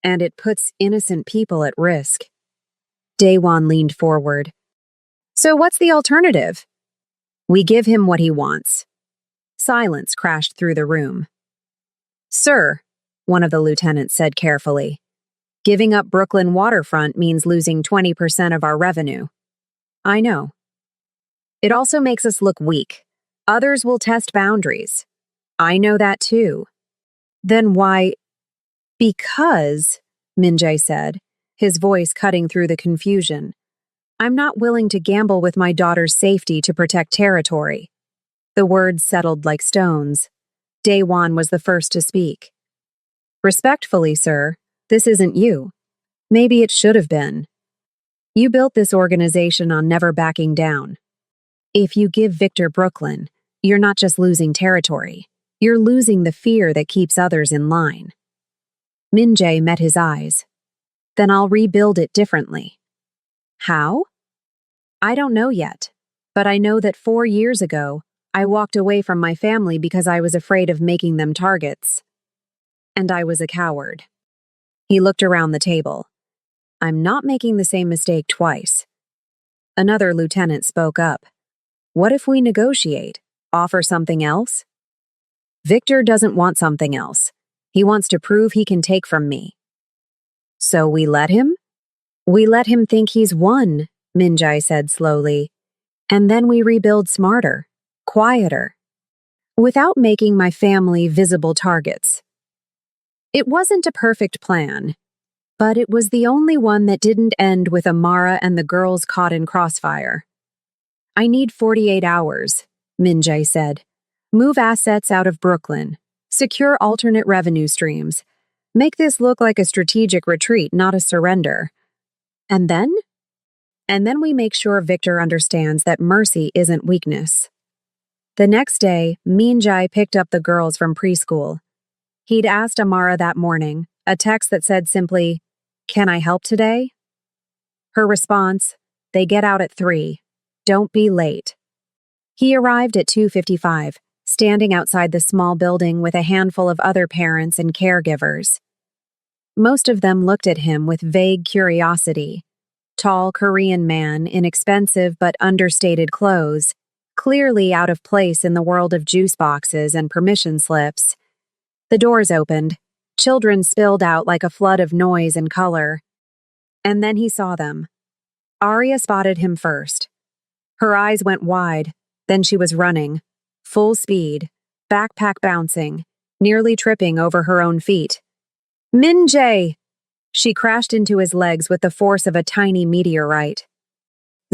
and it puts innocent people at risk. Daewon leaned forward. So what's the alternative? We give him what he wants. Silence crashed through the room. Sir, one of the lieutenants said carefully, giving up Brooklyn waterfront means losing 20% of our revenue. I know. It also makes us look weak. Others will test boundaries. I know that too. Then why? Because, Minjai said, his voice cutting through the confusion, I'm not willing to gamble with my daughter's safety to protect territory. The words settled like stones. Daewon was the first to speak. Respectfully, sir, this isn't you. Maybe it should have been. You built this organization on never backing down. If you give Victor Brooklyn, you're not just losing territory. You're losing the fear that keeps others in line. Minjai met his eyes. Then I'll rebuild it differently. How? I don't know yet, but I know that 4 years ago, I walked away from my family because I was afraid of making them targets. And I was a coward. He looked around the table. I'm not making the same mistake twice. Another lieutenant spoke up. What if we negotiate? Offer something else? Victor doesn't want something else. He wants to prove he can take from me. So we let him? We let him think he's won, Minjai said slowly. And then we rebuild smarter, quieter, without making my family visible targets. It wasn't a perfect plan, but it was the only one that didn't end with Amara and the girls caught in crossfire. I need 48 hours, Minjai said. Move assets out of Brooklyn. Secure alternate revenue streams. Make this look like a strategic retreat, not a surrender. And then? And then we make sure Victor understands that mercy isn't weakness. The next day, Minjai picked up the girls from preschool. He'd asked Amara that morning, a text that said simply, "Can I help today?" Her response, "They get out at 3. Don't be late." He arrived at 2:55, standing outside the small building with a handful of other parents and caregivers. Most of them looked at him with vague curiosity. Tall Korean man in expensive but understated clothes, clearly out of place in the world of juice boxes and permission slips. The doors opened. Children spilled out like a flood of noise and color. And then he saw them. Arya spotted him first. Her eyes went wide, then she was running. Full speed, backpack bouncing, nearly tripping over her own feet. Minjai! She crashed into his legs with the force of a tiny meteorite.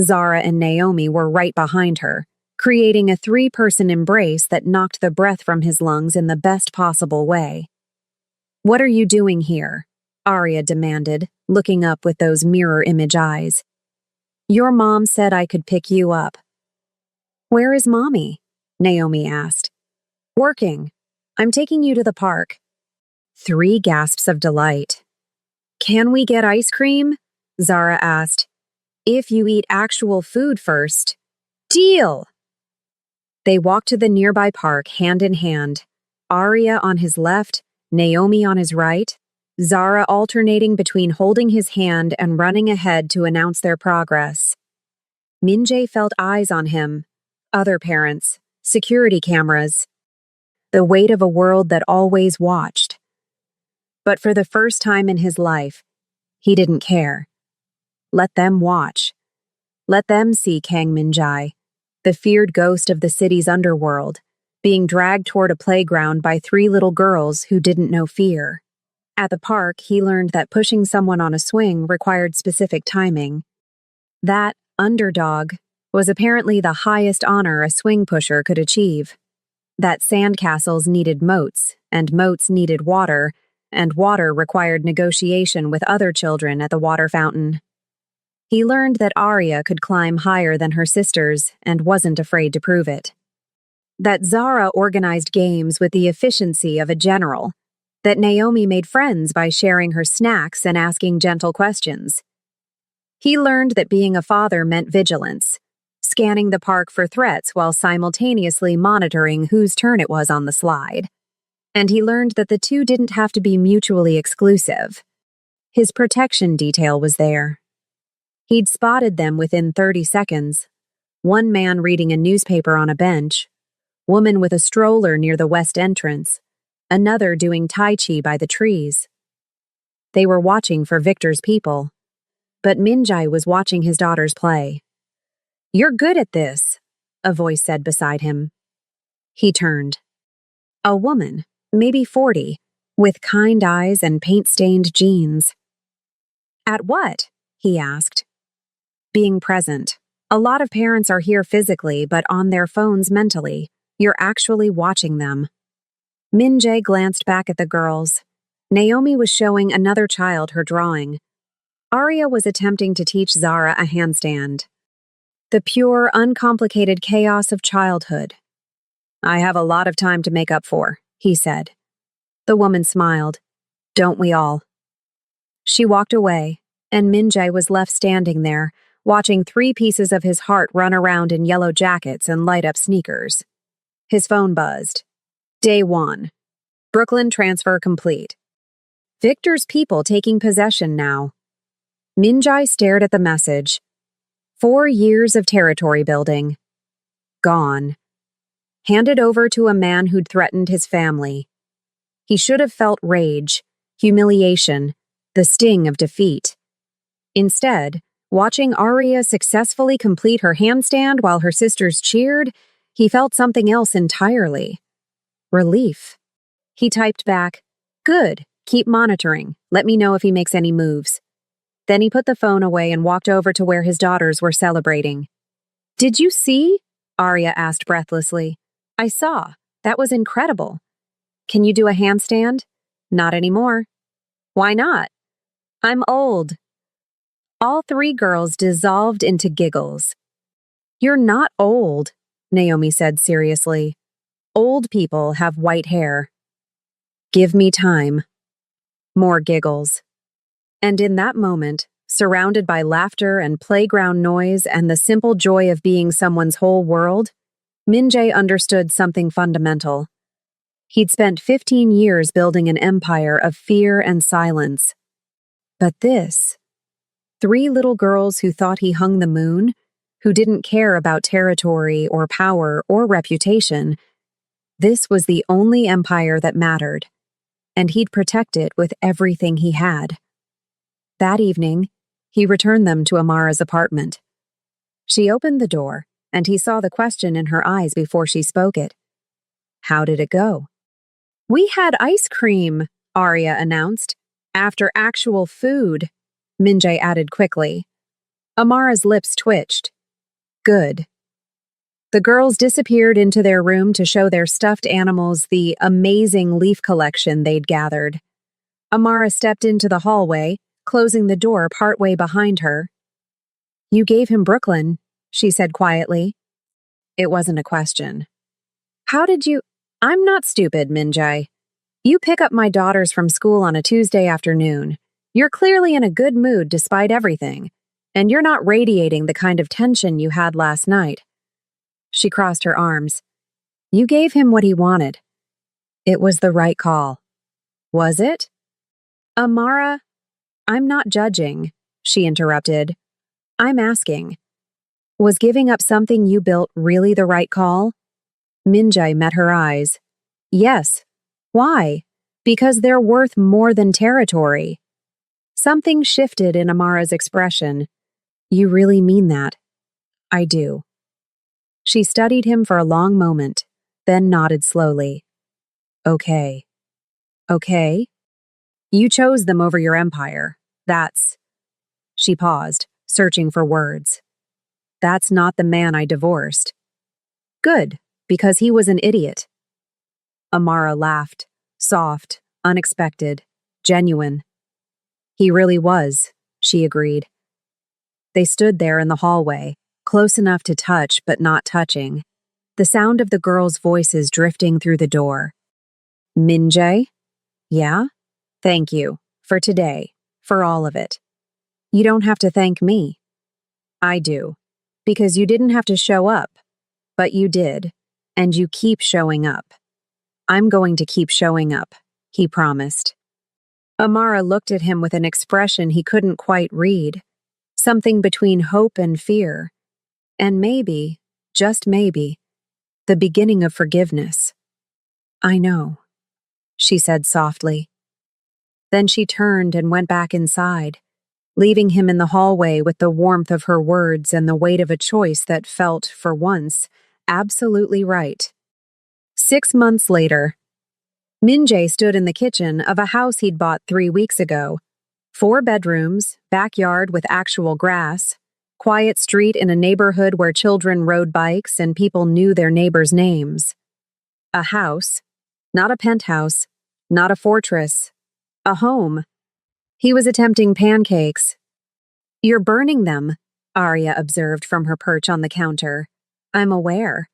Zara and Naomi were right behind her, creating a 3-person embrace that knocked the breath from his lungs in the best possible way. What are you doing here? Arya demanded, looking up with those mirror image eyes. Your mom said I could pick you up. Where is Mommy? Naomi asked. Working. I'm taking you to the park. 3 gasps of delight. Can we get ice cream? Zara asked. If you eat actual food first. Deal! They walked to the nearby park hand in hand, Arya on his left, Naomi on his right, Zara alternating between holding his hand and running ahead to announce their progress. Minjai felt eyes on him, other parents, security cameras, the weight of a world that always watched. But for the first time in his life, he didn't care. Let them watch. Let them see Kang Minjai, the feared ghost of the city's underworld, being dragged toward a playground by 3 little girls who didn't know fear. At the park, he learned that pushing someone on a swing required specific timing. That underdog was apparently the highest honor a swing pusher could achieve. That sandcastles needed moats, and moats needed water, and water required negotiation with other children at the water fountain. He learned that Arya could climb higher than her sisters and wasn't afraid to prove it. That Zara organized games with the efficiency of a general. That Naomi made friends by sharing her snacks and asking gentle questions. He learned that being a father meant vigilance, scanning the park for threats while simultaneously monitoring whose turn it was on the slide. And he learned that the two didn't have to be mutually exclusive. His protection detail was there. He'd spotted them within 30 seconds. One man reading a newspaper on a bench, woman with a stroller near the west entrance, another doing Tai Chi by the trees. They were watching for Victor's people, but Minjai was watching his daughters play. You're good at this, a voice said beside him. He turned. A woman, maybe 40, with kind eyes and paint-stained jeans. At what? He asked. Being present. A lot of parents are here physically, but on their phones mentally. You're actually watching them. Minjai glanced back at the girls. Naomi was showing another child her drawing. Arya was attempting to teach Zara a handstand. The pure, uncomplicated chaos of childhood. I have a lot of time to make up for, he said. The woman smiled. Don't we all? She walked away, and Minjai was left standing there, watching 3 pieces of his heart run around in yellow jackets and light up sneakers. His phone buzzed. Day 1. Brooklyn transfer complete. Victor's people taking possession now. Minjai stared at the message. 4 years of territory building. Gone. Handed over to a man who'd threatened his family. He should have felt rage, humiliation, the sting of defeat. Instead, watching Arya successfully complete her handstand while her sisters cheered, he felt something else entirely. Relief. He typed back, "Good, keep monitoring. Let me know if he makes any moves." Then he put the phone away and walked over to where his daughters were celebrating. "Did you see?" Arya asked breathlessly. "I saw. That was incredible. Can you do a handstand?" "Not anymore." "Why not?" "I'm old." All 3 girls dissolved into giggles. "You're not old," Naomi said seriously. "Old people have white hair." "Give me time." More giggles. And in that moment, surrounded by laughter and playground noise and the simple joy of being someone's whole world, Minjae understood something fundamental. He'd spent 15 years building an empire of fear and silence. But this, 3 little girls who thought he hung the moon, who didn't care about territory or power or reputation, this was the only empire that mattered, and he'd protect it with everything he had. That evening, he returned them to Amara's apartment. She opened the door, and he saw the question in her eyes before she spoke it. "How did it go?" "We had ice cream," Arya announced. "After actual food," Minjae added quickly. Amara's lips twitched. "Good." The girls disappeared into their room to show their stuffed animals the amazing leaf collection they'd gathered. Amara stepped into the hallway, closing the door partway behind her. "You gave him Brooklyn," she said quietly. It wasn't a question. "How did you—" "I'm not stupid, Minjae. You pick up my daughters from school on a Tuesday afternoon. You're clearly in a good mood despite everything, and you're not radiating the kind of tension you had last night." She crossed her arms. "You gave him what he wanted. It was the right call." "Was it?" "Amara, I'm not judging," she interrupted. "I'm asking. Was giving up something you built really the right call?" Minjae met her eyes. "Yes. Why? Because they're worth more than territory." Something shifted in Amara's expression. "You really mean that?" "I do." She studied him for a long moment, then nodded slowly. "Okay. Okay? You chose them over your empire. That's—" She paused, searching for words. "That's not the man I divorced." "Good, because he was an idiot." Amara laughed, soft, unexpected, genuine. "He really was," she agreed. They stood there in the hallway, close enough to touch but not touching, the sound of the girls' voices drifting through the door. "Minjae? Yeah? Thank you. For today. For all of it. You don't have to thank me." "I do. Because you didn't have to show up. But you did. And you keep showing up." "I'm going to keep showing up," he promised. Amara looked at him with an expression he couldn't quite read, something between hope and fear, and maybe, just maybe, the beginning of forgiveness. "I know," she said softly. Then she turned and went back inside, leaving him in the hallway with the warmth of her words and the weight of a choice that felt, for once, absolutely right. 6 months later, Minjae stood in the kitchen of a house he'd bought 3 weeks ago. 4 bedrooms, backyard with actual grass, quiet street in a neighborhood where children rode bikes and people knew their neighbors' names. A house, not a penthouse, not a fortress, a home. He was attempting pancakes. "You're burning them," Arya observed from her perch on the counter. "I'm aware."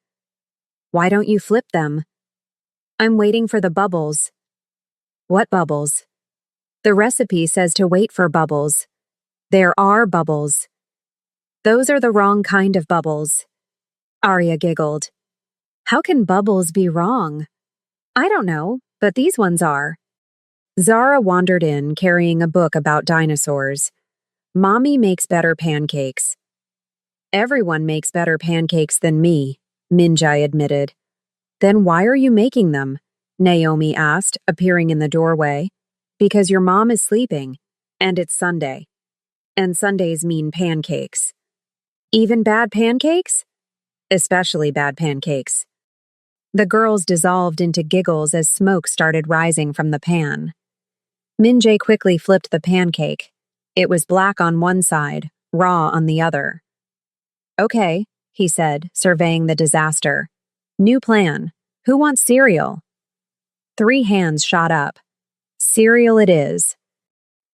"Why don't you flip them?" "I'm waiting for the bubbles." "What bubbles?" "The recipe says to wait for bubbles." "There are bubbles." "Those are the wrong kind of bubbles." Arya giggled. "How can bubbles be wrong?" "I don't know. but these ones are. Zara wandered in, carrying a book about dinosaurs. Mommy makes better pancakes. Everyone makes better pancakes than me, Minjai admitted. Then why are you making them? Naomi asked, appearing in the doorway. Because your mom is sleeping, and it's Sunday. And Sundays mean pancakes. Even bad pancakes? Especially bad pancakes. The girls dissolved into giggles as smoke started rising from the pan. Minjay quickly flipped the pancake. It was black on one side, raw on the other. Okay, he said, surveying the disaster. New plan. Who wants cereal? 3 hands shot up. Cereal it is.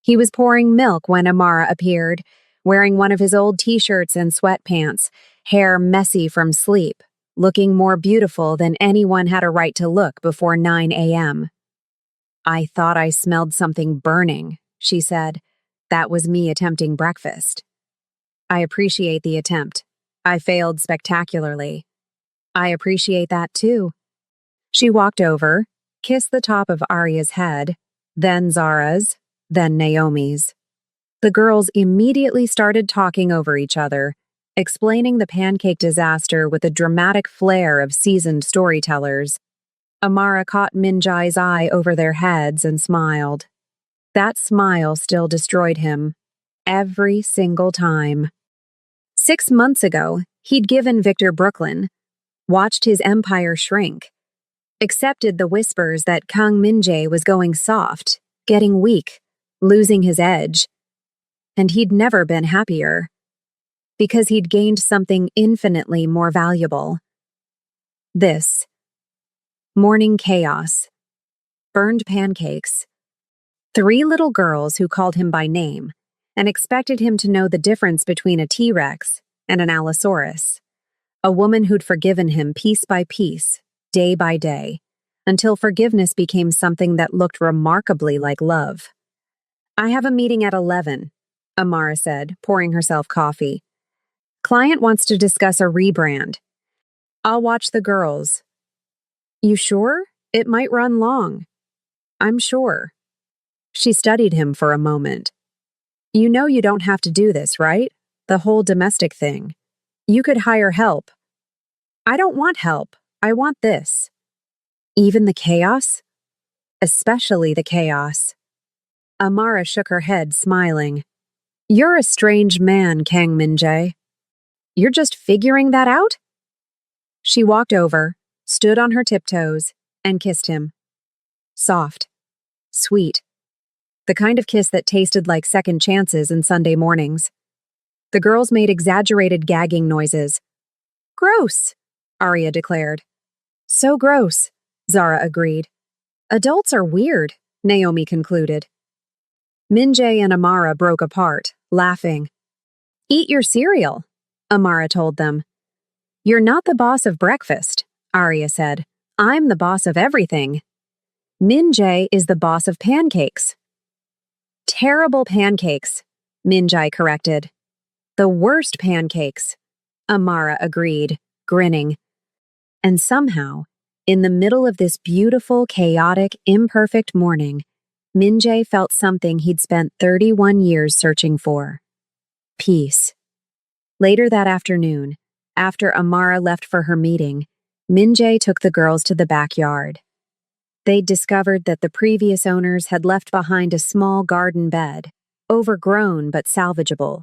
He was pouring milk when Amara appeared, wearing one of his old t-shirts and sweatpants, hair messy from sleep, looking more beautiful than anyone had a right to look before 9 a.m. I thought I smelled something burning, she said. That was me attempting breakfast. I appreciate the attempt. I failed spectacularly. I appreciate that too. She walked over, kissed the top of Arya's head, then Zara's, then Naomi's. The girls immediately started talking over each other, explaining the pancake disaster with a dramatic flair of seasoned storytellers. Amara caught Minjai's eye over their heads and smiled. That smile still destroyed him. Every single time. 6 months ago, he'd given Victor Brooklyn, watched his empire shrink, accepted the whispers that Kang Minjae was going soft, getting weak, losing his edge. And he'd never been happier. Because he'd gained something infinitely more valuable. This. Morning chaos. Burned pancakes. 3 little girls who called him by name and expected him to know the difference between a T-Rex and an Allosaurus. A woman who'd forgiven him piece by piece, day by day, until forgiveness became something that looked remarkably like love. I have a meeting at 11, Amara said, pouring herself coffee. Client wants to discuss a rebrand. I'll watch the girls. You sure? It might run long. I'm sure. She studied him for a moment. You know you don't have to do this, right? The whole domestic thing. You could hire help. I don't want help. I want this. Even the chaos? Especially the chaos. Amara shook her head, smiling. You're a strange man, Kang Minjae. You're just figuring that out? She walked over, stood on her tiptoes, and kissed him. Soft. Sweet. The kind of kiss that tasted like second chances in Sunday mornings. The girls made exaggerated gagging noises. Gross, Arya declared. So gross, Zara agreed. Adults are weird, Naomi concluded. Minjae and Amara broke apart, laughing. Eat your cereal, Amara told them. You're not the boss of breakfast, Arya said. I'm the boss of everything. Minjae is the boss of pancakes. Terrible pancakes, Minjae corrected. The worst pancakes, Amara agreed, grinning. And somehow, in the middle of this beautiful, chaotic, imperfect morning, Minjae felt something he'd spent 31 years searching for. Peace. Later that afternoon, after Amara left for her meeting, Minjae took the girls to the backyard. They'd discovered that the previous owners had left behind a small garden bed, overgrown but salvageable.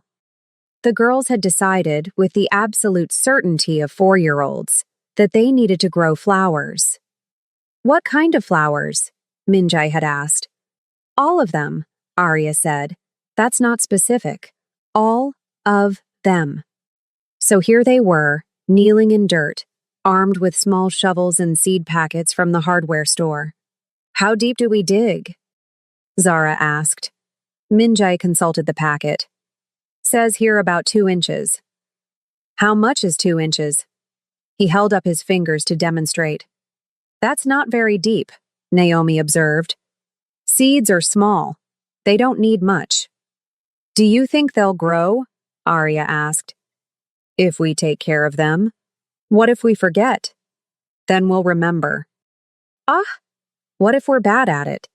The girls had decided, with the absolute certainty of 4-year-olds, that they needed to grow flowers. What kind of flowers? Minjae had asked. All of them, Arya said. That's not specific. All of them. So here they were, kneeling in dirt, armed with small shovels and seed packets from the hardware store. How deep do we dig? Zara asked. Minjae consulted the packet. Says here about 2 inches. How much is 2 inches? He held up his fingers to demonstrate. That's not very deep, Naomi observed. Seeds are small. They don't need much. Do you think they'll grow? Arya asked. If we take care of them. What if we forget? Then we'll remember. Ah, What if we're bad at it?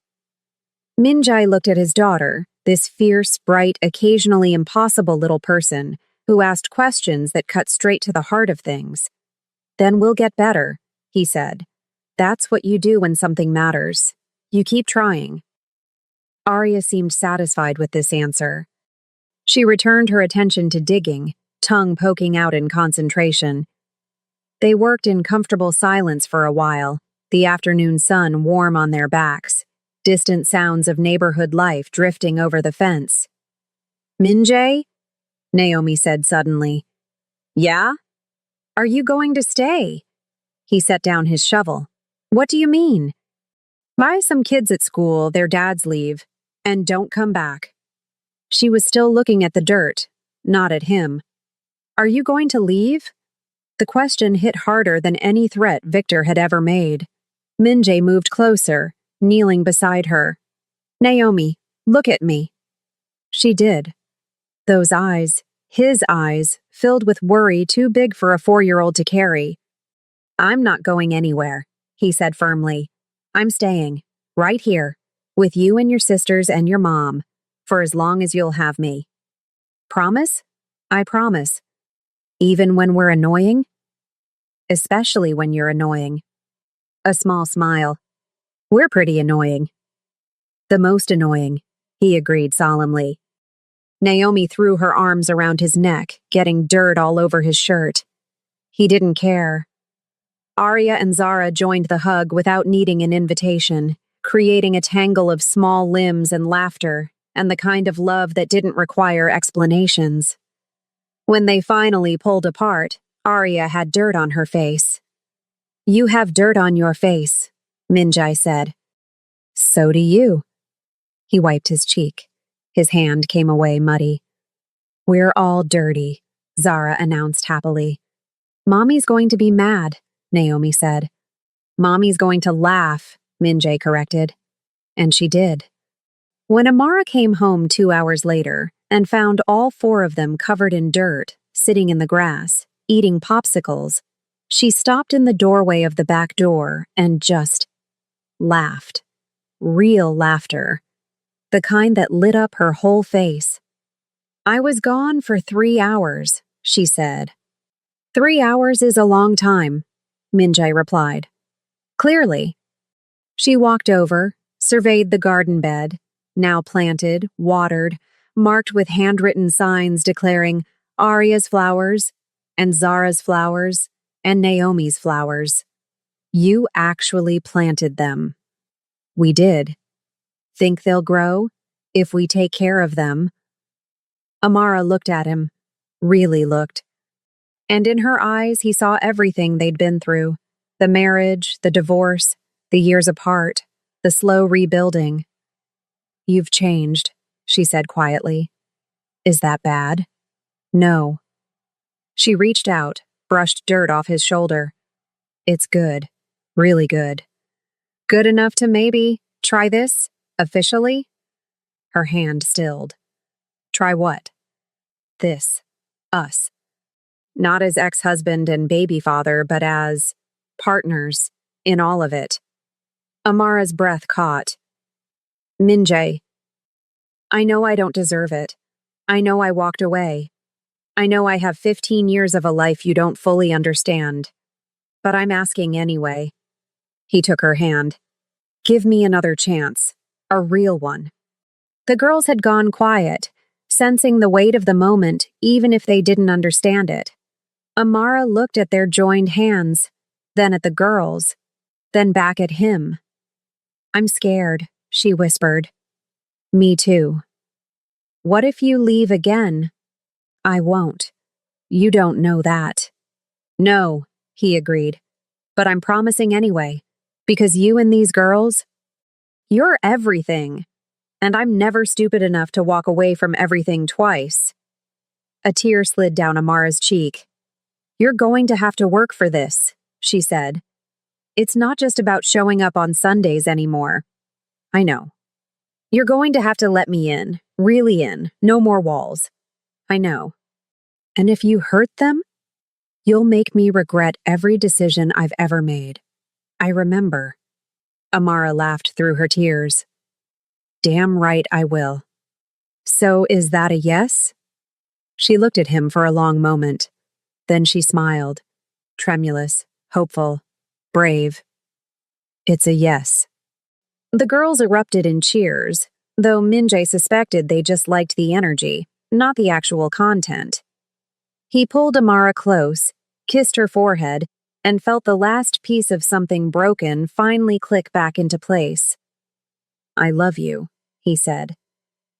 Minjai looked at his daughter, this fierce, bright, occasionally impossible little person who asked questions that cut straight to the heart of things. Then we'll get better, he said. That's what you do when something matters. You keep trying. Arya seemed satisfied with this answer. She returned her attention to digging, tongue poking out in concentration. They worked in comfortable silence for a while, the afternoon sun warm on their backs, distant sounds of neighborhood life drifting over the fence. Minjay? Naomi said suddenly. Yeah? Are you going to stay? He set down his shovel. What do you mean? Buy some kids at school, their dads leave, and don't come back. She was still looking at the dirt, not at him. Are you going to leave? The question hit harder than any threat Victor had ever made. Minjay moved closer, kneeling beside her. Naomi, look at me. She did. Those eyes, his eyes, filled with worry too big for a 4-year-old to carry. I'm not going anywhere, he said firmly. I'm staying, right here, with you and your sisters and your mom, for as long as you'll have me. Promise? I promise. Even when we're annoying? Especially when you're annoying. A small smile. We're pretty annoying. The most annoying, he agreed solemnly. Naomi threw her arms around his neck, getting dirt all over his shirt. He didn't care. Arya and Zara joined the hug without needing an invitation, creating a tangle of small limbs and laughter, and the kind of love that didn't require explanations. When they finally pulled apart, Arya had dirt on her face. You have dirt on your face, Minjai said. So do you. He wiped his cheek. His hand came away muddy. We're all dirty, Zara announced happily. Mommy's going to be mad, Naomi said. Mommy's going to laugh, Minjai corrected. And she did. When Amara came home 2 hours later and found all 4 of them covered in dirt, sitting in the grass, eating popsicles, she stopped in the doorway of the back door and just laughed. Real laughter. The kind that lit up her whole face. I was gone for 3 hours, she said. 3 hours is a long time, Minjai replied. Clearly. She walked over, surveyed the garden bed, now planted, watered, marked with handwritten signs declaring Arya's flowers, and Zara's flowers, and Naomi's flowers. You actually planted them. We did. Think they'll grow? If we take care of them? Amara looked at him, really looked. And in her eyes he saw everything they'd been through. The marriage, the divorce, the years apart, the slow rebuilding. You've changed, she said quietly. Is that bad? No. She reached out, brushed dirt off his shoulder. It's good. Really good. Good enough to maybe try this, officially? Her hand stilled. Try what? This. Us. Not as ex-husband and baby father, but as partners in all of it. Amara's breath caught. Minjai. I know I don't deserve it. I know I walked away. I know I have 15 years of a life you don't fully understand. But I'm asking anyway. He took her hand. Give me another chance. A real one. The girls had gone quiet, sensing the weight of the moment even if they didn't understand it. Amara looked at their joined hands, then at the girls, then back at him. I'm scared, she whispered. Me too. What if you leave again? I won't. You don't know that. No, he agreed. But I'm promising anyway, because you and these girls, you're everything. And I'm never stupid enough to walk away from everything twice. A tear slid down Amara's cheek. You're going to have to work for this, she said. It's not just about showing up on Sundays anymore. I know. You're going to have to let me in, really in, no more walls. I know. And if you hurt them, you'll make me regret every decision I've ever made. I remember. Amara laughed through her tears. Damn right I will. So is that a yes? She looked at him for a long moment. Then she smiled, tremulous, hopeful, brave. It's a yes. The girls erupted in cheers, though Min-jae suspected they just liked the energy, not the actual content. He pulled Amara close, kissed her forehead, and felt the last piece of something broken finally click back into place. I love you, he said.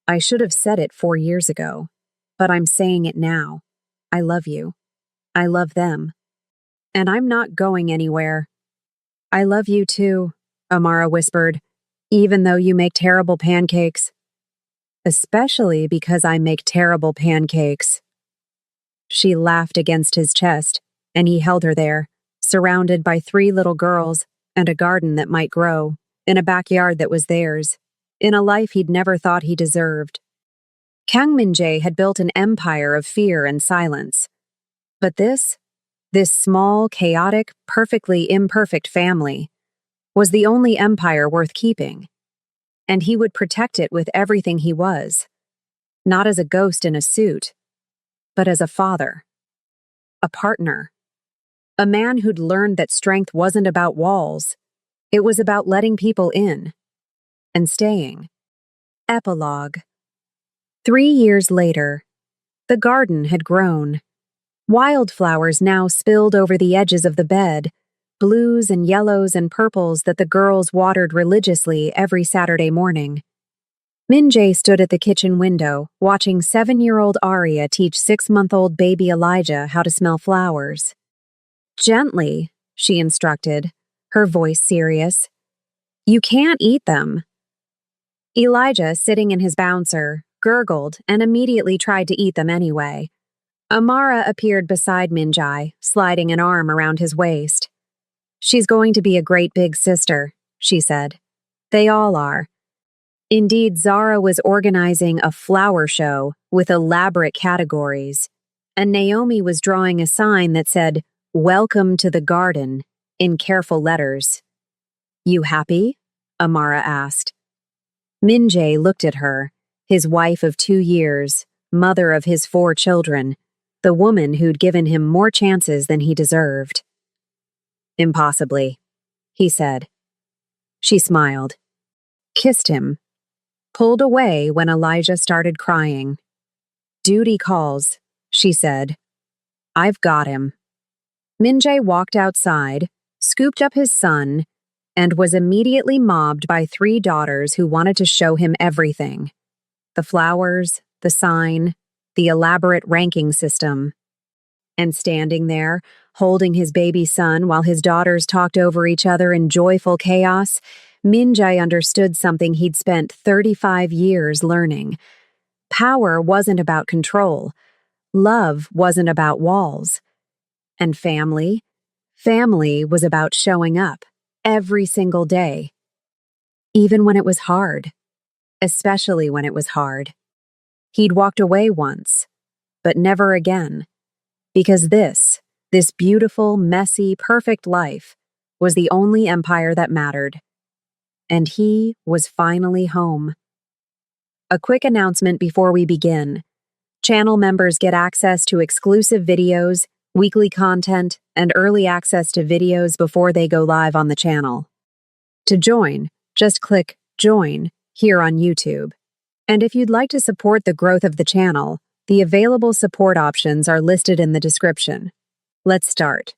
I should have said it 4 years ago, but I'm saying it now. I love you. I love them. And I'm not going anywhere. I love you too, Amara whispered, even though you make terrible pancakes. Especially because I make terrible pancakes. She laughed against his chest, and he held her there, surrounded by 3 little girls and a garden that might grow, in a backyard that was theirs, in a life he'd never thought he deserved. Kang Min-jae had built an empire of fear and silence. But this small, chaotic, perfectly imperfect family, was the only empire worth keeping. And he would protect it with everything he was, not as a ghost in a suit, but as a father, a partner, a man who'd learned that strength wasn't about walls, it was about letting people in and staying. Epilogue. 3 years later, the garden had grown. Wildflowers now spilled over the edges of the bed, blues and yellows and purples that the girls watered religiously every Saturday morning. Min-jae stood at the kitchen window, watching 7-year-old Arya teach 6-month-old baby Elijah how to smell flowers. Gently, she instructed, her voice serious. You can't eat them. Elijah, sitting in his bouncer, gurgled and immediately tried to eat them anyway. Amara appeared beside Min-jae, sliding an arm around his waist. She's going to be a great big sister, she said. They all are. Indeed, Zara was organizing a flower show with elaborate categories, and Naomi was drawing a sign that said, Welcome to the garden, in careful letters. You happy? Amara asked. Min-jae looked at her, his wife of 2 years, mother of his 4 children, the woman who'd given him more chances than he deserved. Impossibly, he said. She smiled, kissed him, pulled away when Elijah started crying. Duty calls, she said. I've got him. Min-jae walked outside, scooped up his son, and was immediately mobbed by 3 daughters who wanted to show him everything. The flowers, the sign, the elaborate ranking system. And standing there, holding his baby son while his daughters talked over each other in joyful chaos, Min-jae understood something he'd spent 35 years learning. Power wasn't about control. Love wasn't about walls. And family was about showing up every single day. Even when it was hard. Especially when it was hard. He'd walked away once, but never again. Because this beautiful, messy, perfect life was the only empire that mattered. And he was finally home. A quick announcement before we begin. Channel members get access to exclusive videos, weekly content, and early access to videos before they go live on the channel. To join, just click Join here on YouTube. And if you'd like to support the growth of the channel, the available support options are listed in the description. Let's start.